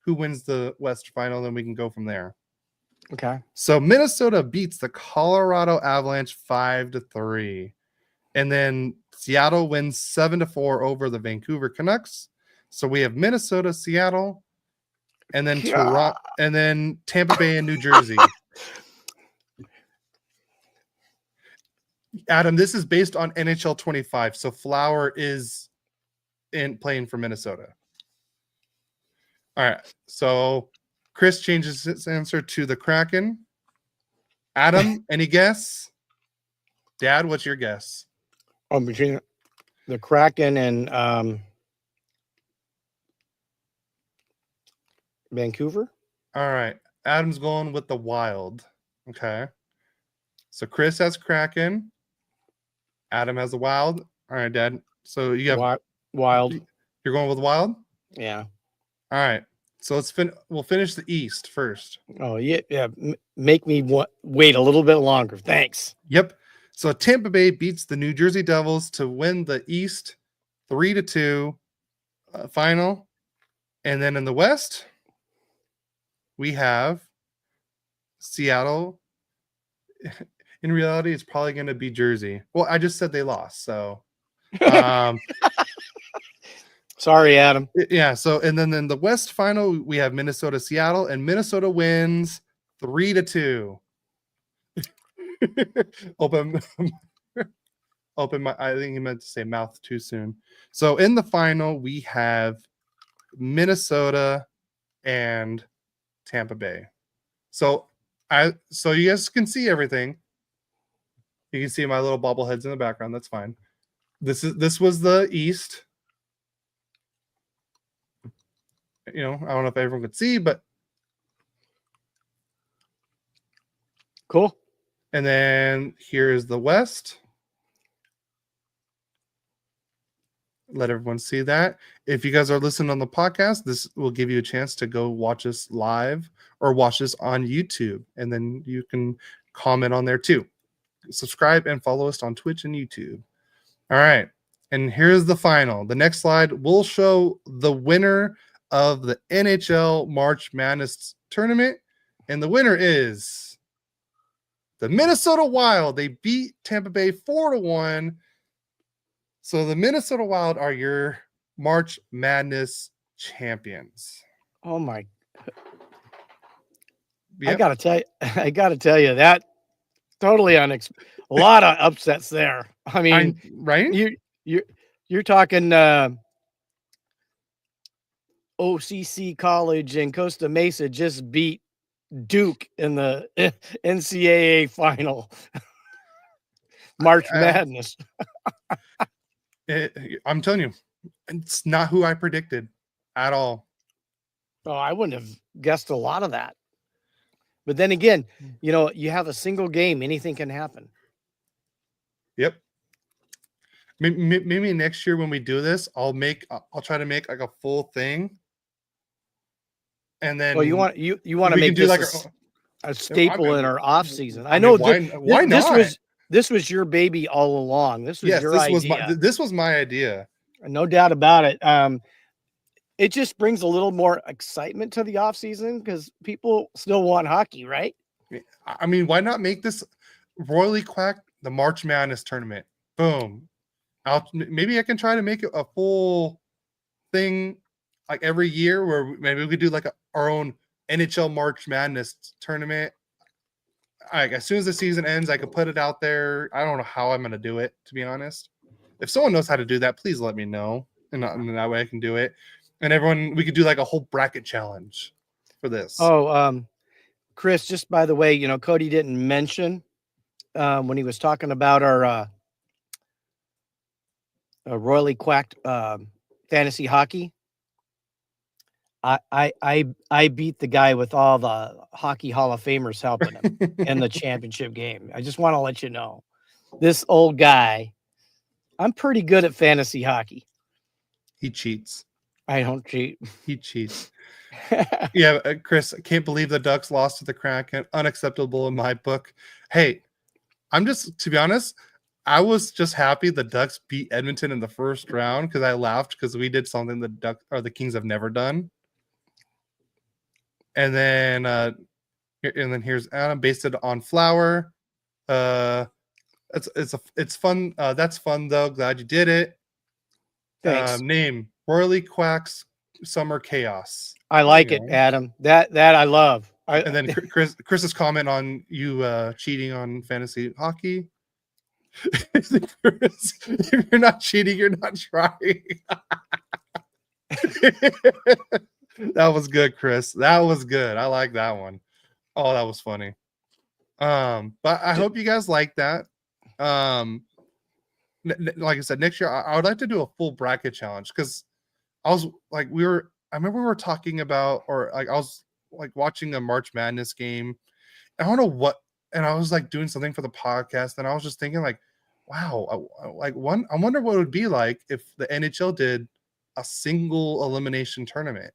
who wins the West final, then we can go from there.
Okay.
So Minnesota beats the Colorado Avalanche 5-3. And then Seattle wins 7-4 over the Vancouver Canucks. So we have Minnesota, Seattle, and then Toronto, and then Tampa Bay and New Jersey. Adam, this is based on NHL 25. So Flower is playing for Minnesota. All right. So Chris changes his answer to the Kraken. Adam, any guess? Dad, what's your guess?
Oh, between the Kraken and Vancouver?
All right. Adam's going with the Wild. Okay. So Chris has Kraken. Adam has the Wild. All right, Dad. So you have
Wild.
You're going with Wild?
Yeah.
All right. So we'll finish the East first.
Oh, yeah. Make me wait a little bit longer. Thanks.
Yep. So Tampa Bay beats the New Jersey Devils to win the East 3-2 final. And then in the West, we have Seattle. In reality, it's probably going to be Jersey. Well, I just said they lost. So,
sorry, Adam.
Yeah. So, and then in the West final, we have Minnesota, Seattle, and Minnesota wins 3-2. Open my. I think he meant to say mouth too soon. So in the final, we have Minnesota and Tampa Bay. So you guys can see everything. You can see my little bobbleheads in the background. That's fine. This was the East. You know, I don't know if everyone could see, but
cool.
And then here's the West. Let everyone see that. If you guys are listening on the podcast, this will give you a chance to go watch us live or watch us on YouTube. And then you can comment on there too. Subscribe and follow us on Twitch and YouTube. All right. And here's the final. The next slide will show the winner of the NHL March Madness tournament. And the winner is the Minnesota Wild. They beat Tampa Bay 4-1. So the Minnesota Wild are your March Madness champions.
Oh my!
Yep.
I gotta tell you that totally unexpected. A lot of upsets there. I mean,
Right?
you you you're talking OCC College and Costa Mesa just beat Duke in the NCAA final. March
I,
Madness.
I'm telling you, it's not who I predicted at all.
Oh, I wouldn't have guessed a lot of that. But then again, you have a single game, anything can happen.
Yep. Maybe next year when we do this, I'll try to make like a full thing, and
Well, you
then
want you want to
we can
make
do
this
like
a staple in our off season. I
mean,
know
why not?
this was your baby all along. This was
Yes,
your idea.
this was my idea.
No doubt about it. It just brings a little more excitement to the off season because people still want hockey, right?
I mean, why not make this royally quack the March Madness tournament? Boom. Maybe I can try to make it a full thing like every year where maybe we could do like our own NHL March Madness tournament. Like as soon as the season ends, I could put it out there. I don't know how I'm going to do it, to be honest. If someone knows how to do that, please let me know, and that way I can do it. And everyone, we could do like a whole bracket challenge for this.
Oh, Chris, just by the way, Cody didn't mention when he was talking about our royally quacked fantasy hockey. I beat the guy with all the hockey Hall of Famers helping him in the championship game. I just want to let you know, this old guy, I'm pretty good at fantasy hockey.
He cheats.
I don't cheat.
He cheats. Yeah, Chris, I can't believe the Ducks lost to the Kraken. Unacceptable in my book. Hey, to be honest, I was just happy the Ducks beat Edmonton in the first round because I laughed because we did something the Kings have never done. And then here's Adam based it on Flower. It's fun. That's fun though. Glad you did it.
Thanks.
Name Royally Quacks Summer Chaos.
I like it, Adam. That I love.
And then Chris's comment on you cheating on fantasy hockey. Chris, if you're not cheating, you're not trying. That was good, Chris. That was good. I like that one. Oh, that was funny. But I hope you guys like that. Like I said, next year I would like to do a full bracket challenge because I remember we were talking about, or like I was like watching a March Madness game. I don't know what, and I was like doing something for the podcast, and I was just thinking like, wow, I wonder what it would be like if the NHL did a single elimination tournament,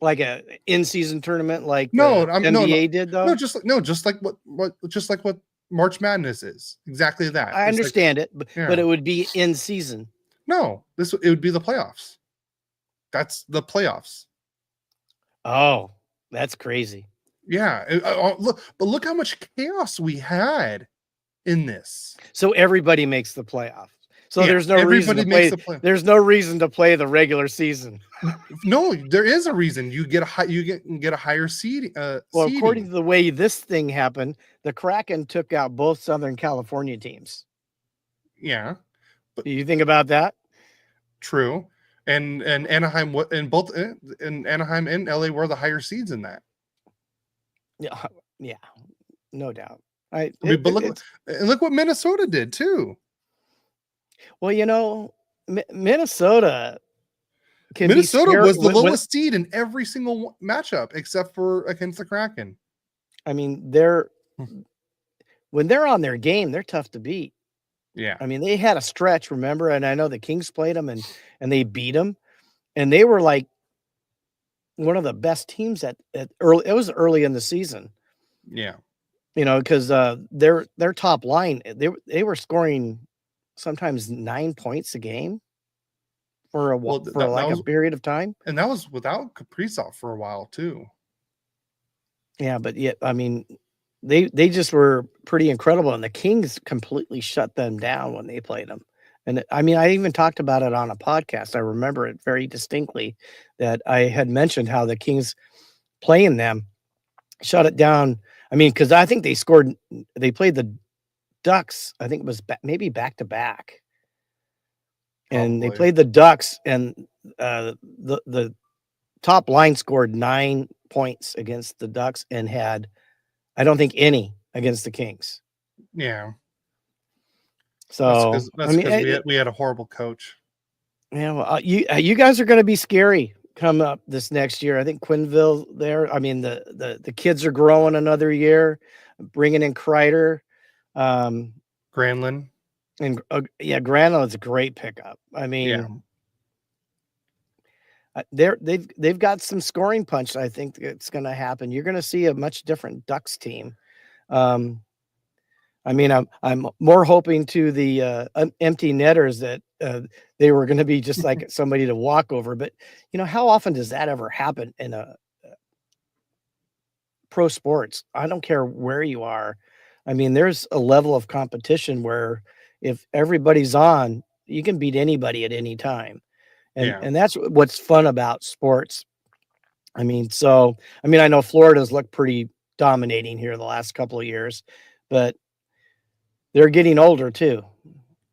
like a in-season tournament, like
no,
the NBA did, though.
Just like what March Madness is, exactly that.
I understand it, but it would be in season.
No, it would be the playoffs. That's the playoffs.
Oh, that's crazy.
Yeah, look how much chaos we had in this.
So everybody makes the playoffs. So there's no reason to play. There's no reason to play the regular season.
No, there is a reason. You get a higher seed.
Well, according to the way this thing happened, the Kraken took out both Southern California teams.
Yeah,
do you think about that?
True, and Anaheim and both in Anaheim and LA were the higher seeds in that.
Yeah, no doubt.
But look what Minnesota did too.
Well, Minnesota
was the lowest seed in every single matchup except for against the Kraken.
I mean, when they're on their game, they're tough to beat.
Yeah.
I mean, they had a stretch, remember? And I know the Kings played them and they beat them. And they were like one of the best teams at early. It was early in the season.
Yeah.
Because their top line, they were scoring sometimes 9 points a game for a period of time.
And that was without Kaprizov for a while too.
Yeah, but I mean, they just were pretty incredible, and the Kings completely shut them down when they played them. And I mean, I even talked about it on a podcast. I remember it very distinctly that I had mentioned how the Kings playing them shut it down. I mean, because I think they played the Ducks, I think it was maybe back to back. And they
Probably.
played the Ducks, and the top line scored 9 points against the Ducks and had, I don't think, any against the Kings.
Yeah.
So, I
That's
mean,
because we had a horrible coach.
yeah, well, you guys are gonna be scary come up this next year. I think Quinville there. I mean, the kids are growing another year, bringing in Kreider, um,
Granlund.
and yeah, Grano is a great pickup. I
Yeah.
mean, they've got some scoring punch. I think it's going to happen. You're going to see a much different Ducks team. Um, I mean, I'm more hoping to the empty netters that they were going to be just like somebody to walk over. But how often does that ever happen in a pro sports? I don't care where you are. I mean, there's a level of competition where if everybody's on, you can beat anybody at any time. And
Yeah.
and that's what's fun about sports. I know Florida's looked pretty dominating here the last couple of years, but they're getting older too.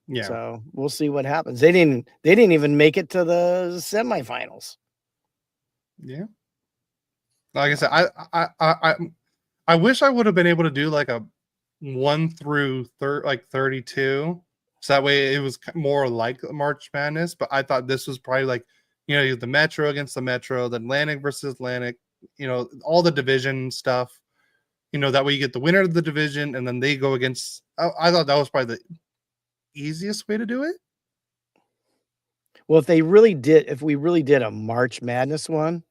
Yeah.
So we'll see what happens. They didn't even make it to the semifinals.
Yeah. Like I said, I wish I would have been able to do like a 1 through 32, so that way it was more like March Madness. But I thought this was probably like, you have the Metro against the Metro, the Atlantic versus Atlantic, all the division stuff. That way you get the winner of the division, and then they go against. I thought that was probably the easiest way to do it.
Well, if we really did a March Madness one,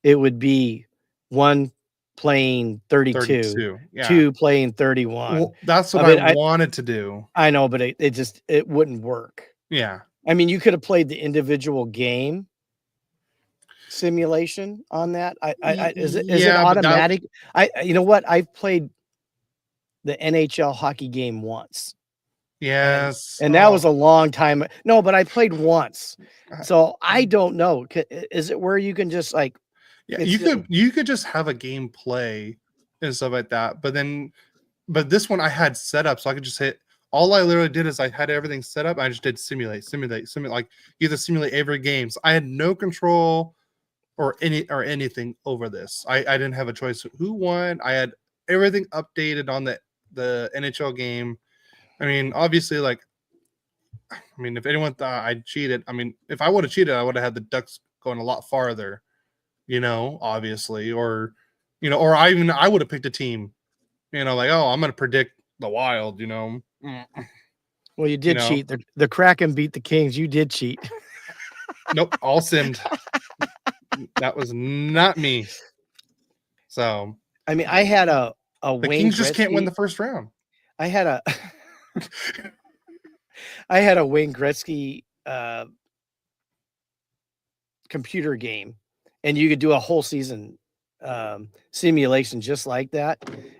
it would be one playing 32,
32. Yeah.
two playing 31.
Well, that's what
I
I
mean,
wanted to do.
I know, but it wouldn't work.
Yeah.
I mean, you could have played the individual game simulation on that. Is it
Yeah, but that.
automatic? You know what? I've played the NHL hockey game once, and
Yes.
and that
Oh,
was a long time. No, but I played once,
uh,
so I don't know. Is it where you can just like
yeah,
it's
you could just have a game play and stuff like that. But this one I had set up so I could just hit. All I literally did is I had everything set up. I just did simulate, like you have to simulate every game. So I had no control or anything over this. I didn't have a choice who won. I had everything updated on the NHL game. I mean, obviously, like, if anyone thought I cheated, if I would have cheated, I would have had the Ducks going a lot farther, obviously, or I would have picked a team, like, oh, I'm going to predict the Wild,
well, you
you
did
know,
cheat. The Kraken beat the Kings. You did cheat.
nope, all simmed. That was not me. So
I mean, I had a
the
Wayne
Kings just can't win
Gretzky.
the first round.
I had a I had a Wayne Gretzky computer game, and you could do a whole season simulation just like that.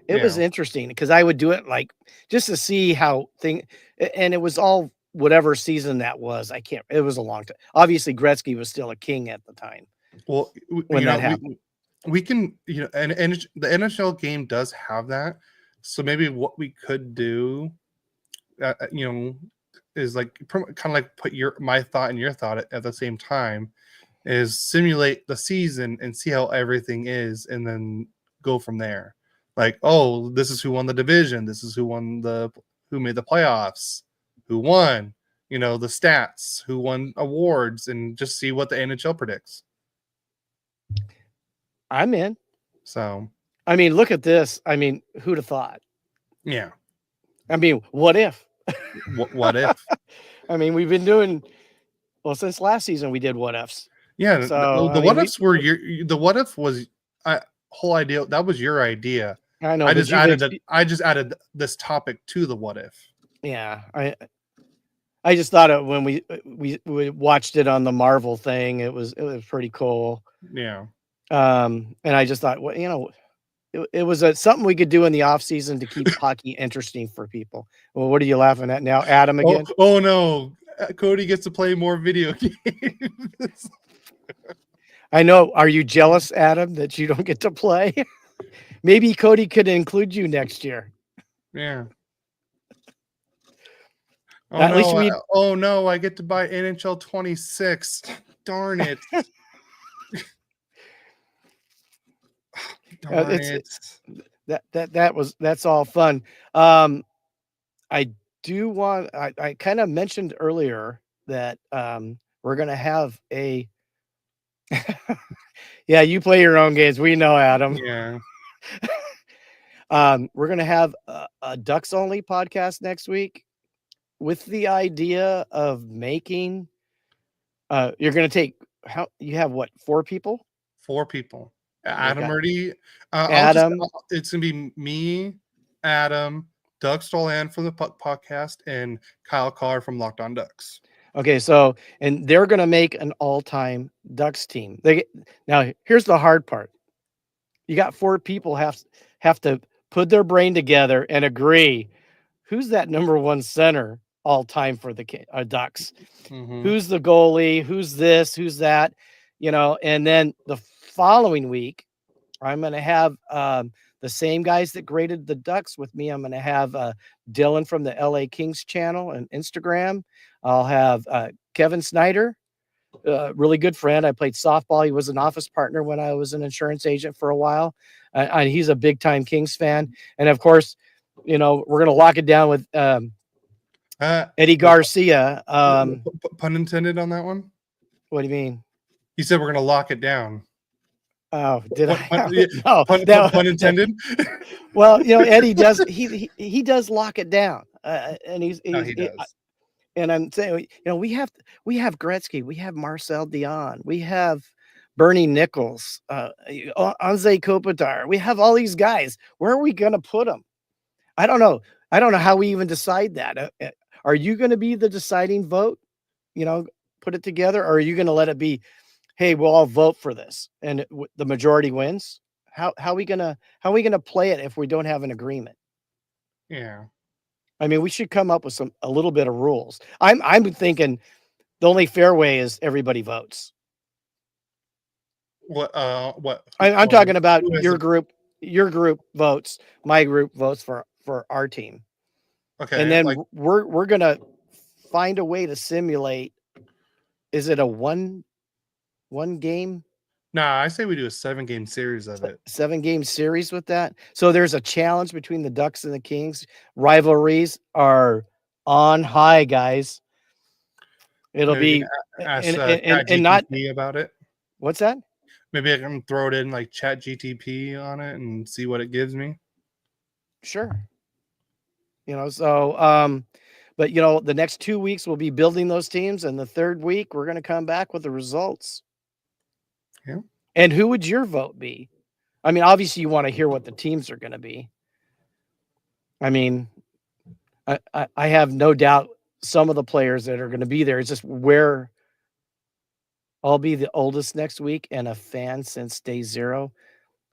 It was
Yeah.
interesting because I would do it like just to see and it was all whatever season that was. I can't. It was a long time. Obviously, Gretzky was still a king at the time
Well,
when that happened.
we can, and the NHL game does have that. So maybe what we could do, is like kind of like put my thought and your thought at the same time, is simulate the season and see how everything is, and then go from there. Like, oh, this is who won the division. This is who made the playoffs, who won, the stats, who won awards, and just see what the NHL predicts.
I'm in.
So,
I mean, look at this. I mean, who'd have thought?
yeah.
I mean, what if?
What if?
I mean, we've been doing since last season. We did what ifs.
Yeah,
So
the what ifs were the what if was whole idea. That was your idea.
I know,
I
but
I just added this topic to the what if.
yeah. I just thought it when we watched it on the Marvel thing. It was pretty cool.
Yeah.
And I just thought, well, it was something we could do in the off season to keep hockey interesting for people. Well, what are you laughing at now, Adam? Again?
Oh no, Cody gets to play more video games.
I know. Are you jealous, Adam, that you don't get to play? Maybe Cody could include you next year.
Yeah. Oh
At least
no!
we.
Oh no! I get to buy NHL 26. Darn it! Darn
It's
it!
that's all fun. I do want. I kind of mentioned earlier that we're gonna have a. Yeah, you play your own games. We know, Adam.
Yeah.
We're gonna have a Ducks only podcast next week with the idea of making. You're gonna take how you have what 4 people?
4 people.
You
Adam
got
already.
Adam.
It's gonna be me, Adam, Doug Stolan from the podcast, and Kyle Carr from Locked On Ducks.
Okay, so and they're gonna make an all-time Ducks team. Now here's the hard part. You got 4 people have to put their brain together and agree who's that number one center all time for the Ducks.
Mm-hmm.
Who's the goalie? Who's this? Who's that? And then the following week, I'm going to have the same guys that graded the Ducks with me. I'm going to have Dylan from the LA Kings channel and Instagram. I'll have Kevin Snyder, really good friend. I played softball. He was an office partner when I was an insurance agent for a while. And he's a big time Kings fan. And of course, we're going to lock it down with Eddie Garcia.
Pun intended on that one.
What do you mean?
He said we're going to lock it down.
Oh, did
What,
I?
pun, yeah,
No,
pun intended.
Well, Eddie does. He does lock it down, and he
does.
And I'm saying, we have Gretzky, we have Marcel Dion, we have Bernie Nichols, Anze Kopitar. We have all these guys. Where are we going to put them? I don't know. I don't know how we even decide that. Are you going to be the deciding vote? Put it together, or are you going to let it be? Hey, we'll all vote for this, and the majority wins. How are we gonna play it if we don't have an agreement?
Yeah.
I mean, we should come up with a little bit of rules. I'm thinking the only fair way is everybody votes.
What?
I'm talking about your group. Your group votes. My group votes for our team.
Okay.
And then we're gonna find a way to simulate. Is it a one game?
Nah, I say we do a 7-game series of it.
7-game series with that. So there's a challenge between the Ducks and the Kings. Rivalries are on high, guys. It'll
Maybe
be
ask
and not
about it.
What's that?
Maybe I can throw it in like Chat GTP on it and see what it gives me.
Sure. So but the next 2 weeks we'll be building those teams, and the third week we're going to come back with the results.
Yeah.
And who would your vote be? I mean, obviously you want to hear what the teams are going to be. I mean, I have no doubt some of the players that are going to be there. It's just where I'll be the oldest next week and a fan since day 0.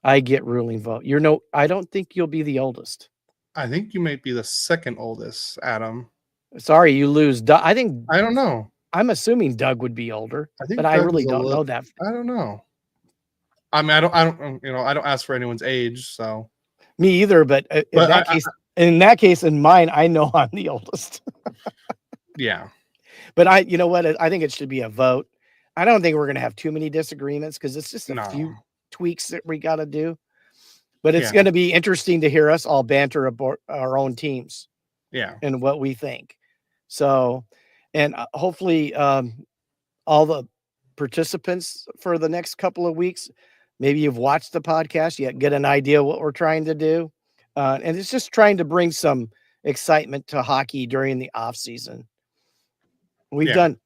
I get ruling vote. I don't think you'll be the oldest.
I think you might be the second oldest, Adam.
Sorry, you lose. I
don't know.
I'm assuming Doug would be older, but
Doug
I really don't know that.
I don't know. I mean, I don't ask for anyone's age, so.
Me either, but in that case, in mine, I know I'm the oldest.
Yeah.
But you know what? I think it should be a vote. I don't think we're going to have too many disagreements because it's just a few tweaks that we got to do. But it's going to be interesting to hear us all banter about our own teams.
Yeah.
And what we think. So, and hopefully all the participants for the next couple of weeks, maybe you've watched the podcast, you get an idea what we're trying to do. And it's just trying to bring some excitement to hockey during the off season. We've done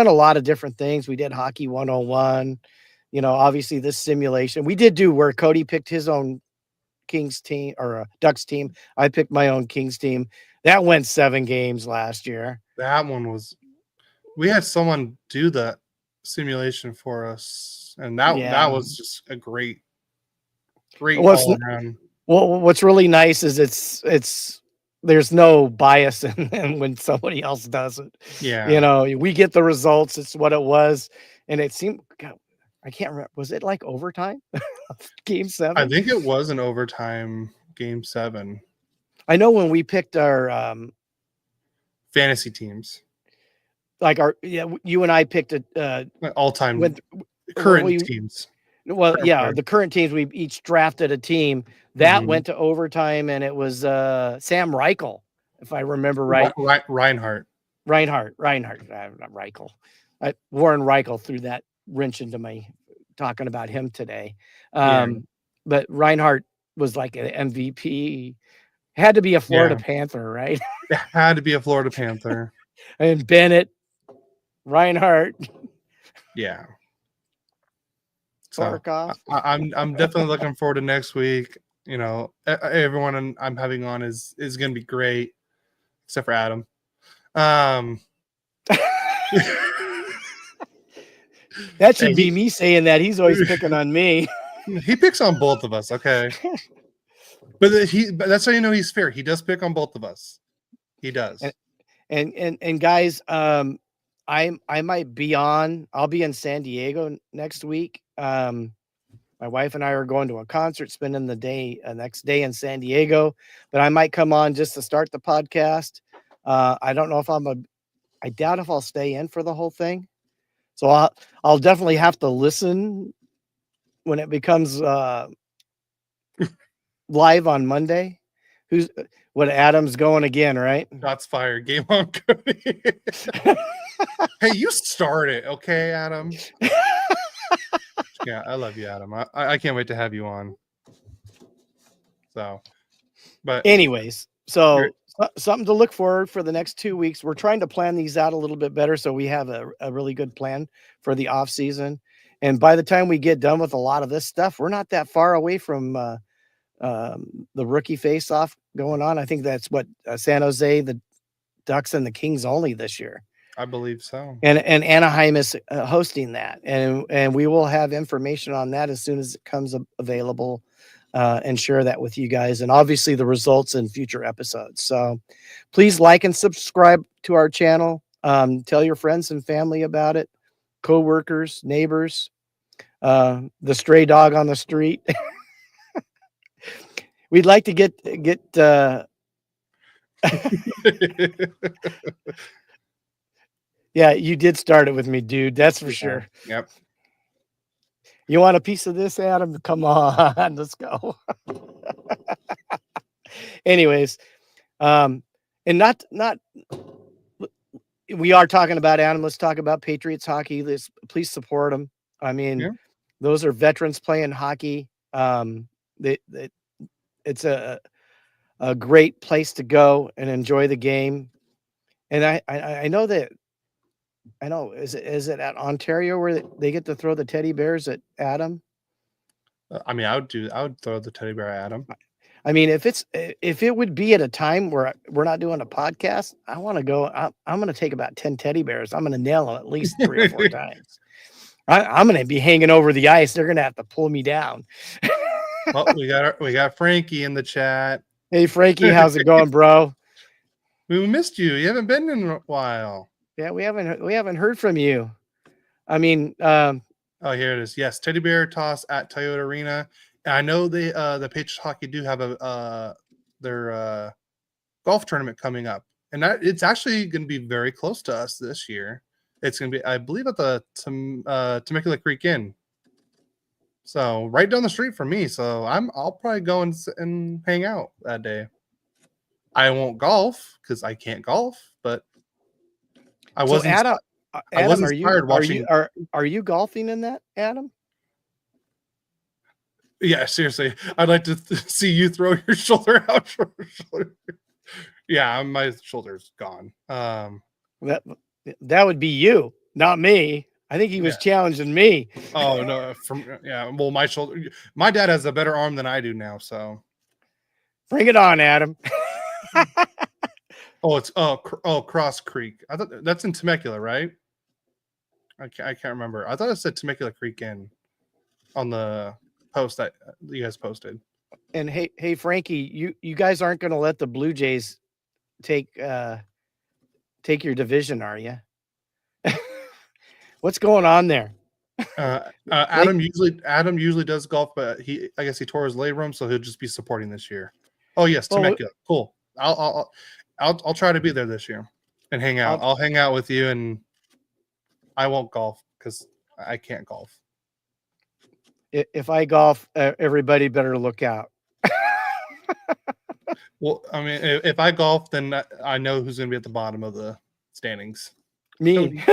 a lot of different things. We did Hockey 101, obviously this simulation. We did do where Cody picked his own Kings team or Ducks team. I picked my own Kings team. That went 7 games last year.
That one was. We had someone do the simulation for us, and that was just a great all around.
Well, what's really nice is it's there's no bias in when somebody else does it.
Yeah.
We get the results. It's what it was, and it seemed. God, I can't remember. Was it like overtime? Game
I
7?
think it was an overtime game 7.
I know when we picked our
Fantasy teams.
you and I picked it
All-time
when
current teams.
Well,
Current
yeah,
players.
the current teams, we each drafted a team that went to overtime, and it was Sam Reichel, if I remember right.
Reinhardt.
Not Reichel. Warren Reichel threw that wrench into my talking about him today. But Reinhardt was like an MVP. Had to be a Florida Panther, right?
It had to be a Florida Panther.
And Bennett, Reinhardt.
Yeah.
So
I'm definitely looking forward to next week. Everyone I'm having on is going to be great, except for Adam.
That should be me saying that. He's always picking on me.
He picks on both of us, okay? But that's how you know he's fair. He does pick on both of us. He does.
And guys, I might be on. I'll be in San Diego next week. My wife and I are going to a concert, spending the next day in San Diego. But I might come on just to start the podcast. I don't know if I doubt if I'll stay in for the whole thing. So I'll definitely have to listen when it becomes live on Monday. Adam's going again, right?
Shots fired. Game on, Cody. Hey, you start it, okay, Adam? Yeah, I love you, Adam. I can't wait to have you on. So, but
anyways, something to look forward for the next 2 weeks. We're trying to plan these out a little bit better so we have a really good plan for the off season. And by the time we get done with a lot of this stuff, we're not that far away from the rookie face-off going on. I think that's what San Jose, the Ducks, and the Kings only this year.
I believe so.
And Anaheim is hosting that, and we will have information on that as soon as it comes available, and share that with you guys, and obviously the results in future episodes. So please like and subscribe to our channel. Tell your friends and family about it, co-workers, neighbors, the stray dog on the street. We'd like to get yeah, you did start it with me, dude. That's for sure.
Yep.
You want a piece of this, Adam? Come on, let's go. Anyways, and not we are talking about Adam. Let's talk about Patriots hockey. Please support them. I mean, those are veterans playing hockey. It's a great place to go and enjoy the game. And I know that. I know. Is it at Ontario where they get to throw the teddy bears at Adam?
I mean, I would throw the teddy bear at Adam.
I mean, if it would be at a time where we're not doing a podcast, I want to go. I'm going to take about 10 teddy bears. I'm going to nail them at least 3 or 4 times. I'm going to be hanging over the ice. They're going to have to pull me down.
Well, we got Frankie in the chat.
Hey, Frankie, how's it going, bro?
We missed you. You haven't been in a while.
Yeah, we haven't heard from you. I mean,
oh, here it is. Yes, teddy bear toss at Toyota Arena. And I know the Patriots hockey do have their golf tournament coming up, and it's actually going to be very close to us this year. It's going to be, I believe, at the Temecula Creek Inn. So right down the street from me. So I'll probably go and hang out that day. I won't golf because I can't golf, but I wasn't.
Adam,
I was inspired watching.
Are you golfing in that, Adam?
Yeah, seriously, I'd like to see you throw your shoulder out. Yeah, my shoulder's gone.
That would be you, not me. I think he was challenging me.
Oh no! Well, my dad has a better arm than I do now. So
bring it on, Adam.
Oh, it's Cross Creek. I thought that's in Temecula, right? I can't remember. I thought it said Temecula Creek Inn on the post that you guys posted.
And hey, Frankie, you guys aren't going to let the Blue Jays take your division, are you? What's going on there?
Adam usually does golf, but I guess he tore his labrum, so he'll just be supporting this year. Oh yes,
Well,
Temecula, cool. I'll try to be there this year and hang out. I'll hang out with you, and I won't golf because I can't golf.
If I golf, everybody better look out.
Well, I mean, if I golf, then I know who's going to be at the bottom of the standings.
Me.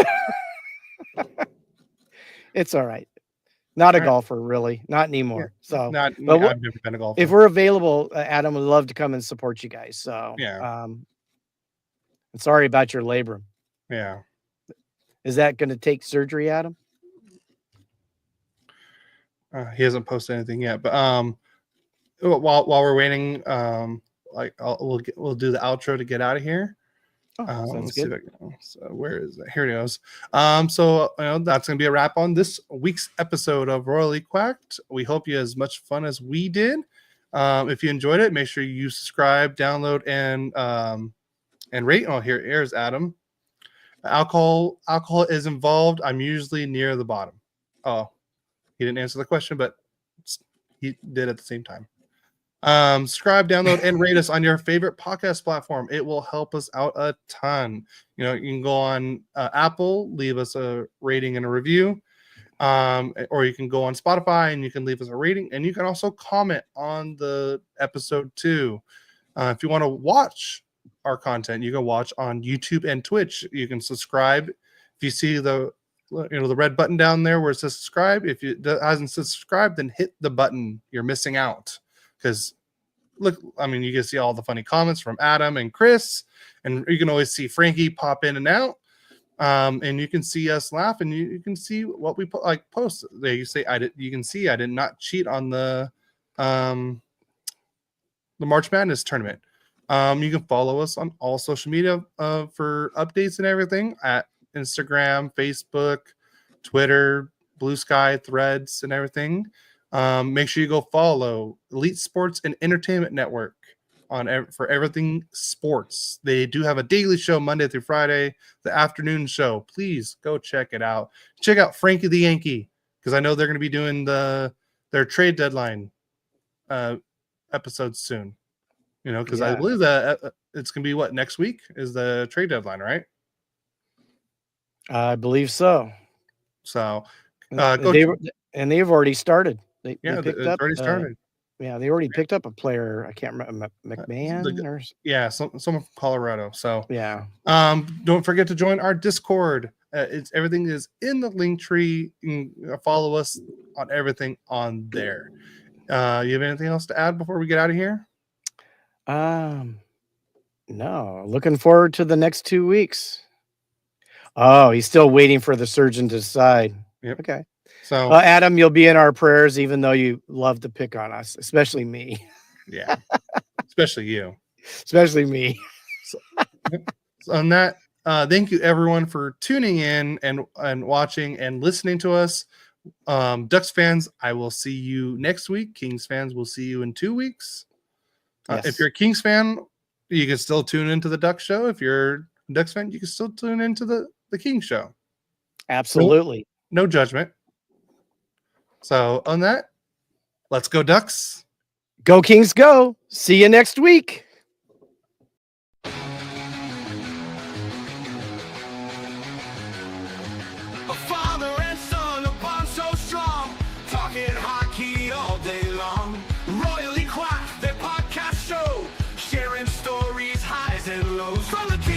It's all right. Not a golfer, really. Not anymore. So,
I've never been a golfer.
If we're available, Adam would love to come and support you guys. So,
yeah.
I'm sorry about your labrum.
Yeah.
Is that going to take surgery, Adam?
He hasn't posted anything yet, but while we're waiting, we'll do the outro to get out of here.
Sounds good.
So where is that? Here it goes. So that's gonna be a wrap on this week's episode of Royally Quacked. We hope you had as much fun as we did. If you enjoyed it, make sure you subscribe, download, and rate. Oh, here's Adam. Alcohol is involved. I'm usually near the bottom. Oh, he didn't answer the question, but he did at the same time. Subscribe, download, and rate us on your favorite podcast platform. It will help us out a ton. You can go on Apple, leave us a rating and a review, or you can go on Spotify and you can leave us a rating, and you can also comment on the episode too. If you want to watch our content, you can watch on YouTube and Twitch. You can subscribe. If you see the red button down there where it says subscribe, if it hasn't subscribed, then hit the button. You're missing out. Because look, I mean, you can see all the funny comments from Adam and Chris, and you can always see Frankie pop in and out, and you can see us laugh, and you can see what we post. They say you can see I did not cheat on the March Madness tournament. You can follow us on all social media for updates and everything at Instagram, Facebook, Twitter, Blue Sky, Threads, and everything. Make sure you go follow Elite Sports and Entertainment Network for everything sports. They do have a daily show Monday through Friday, the afternoon show. Please go check it out. Check out Frankie the Yankee, because I know they're going to be doing their trade deadline episodes soon. Because I believe that it's going to be next week is the trade deadline, right?
I believe so.
So
they've already started. They picked up.
Already started.
Yeah, they already picked up a player. I can't remember McMahon
someone from Colorado. So
yeah.
Don't forget to join our Discord. Everything is in the link tree. You can follow us on everything on there. You have anything else to add before we get out of here?
No. Looking forward to the next 2 weeks. Oh, he's still waiting for the surgeon to decide.
Yep.
Okay.
So,
Adam, you'll be in our prayers, even though you love to pick on us, especially me.
Yeah, especially you.
Especially me.
So on that, thank you everyone for tuning in and watching and listening to us. Ducks fans, I will see you next week. Kings fans, we'll see you in 2 weeks.
Yes.
If you're a Kings fan, you can still tune into the Ducks show. If you're a Ducks fan, you can still tune into the Kings show.
Absolutely.
No judgment. So on that, let's go Ducks.
Go Kings go. See you next week.
A father and son, a bond so strong, talking hockey all day long. Royally Quacked, their podcast show, sharing stories, highs and lows from the Kings.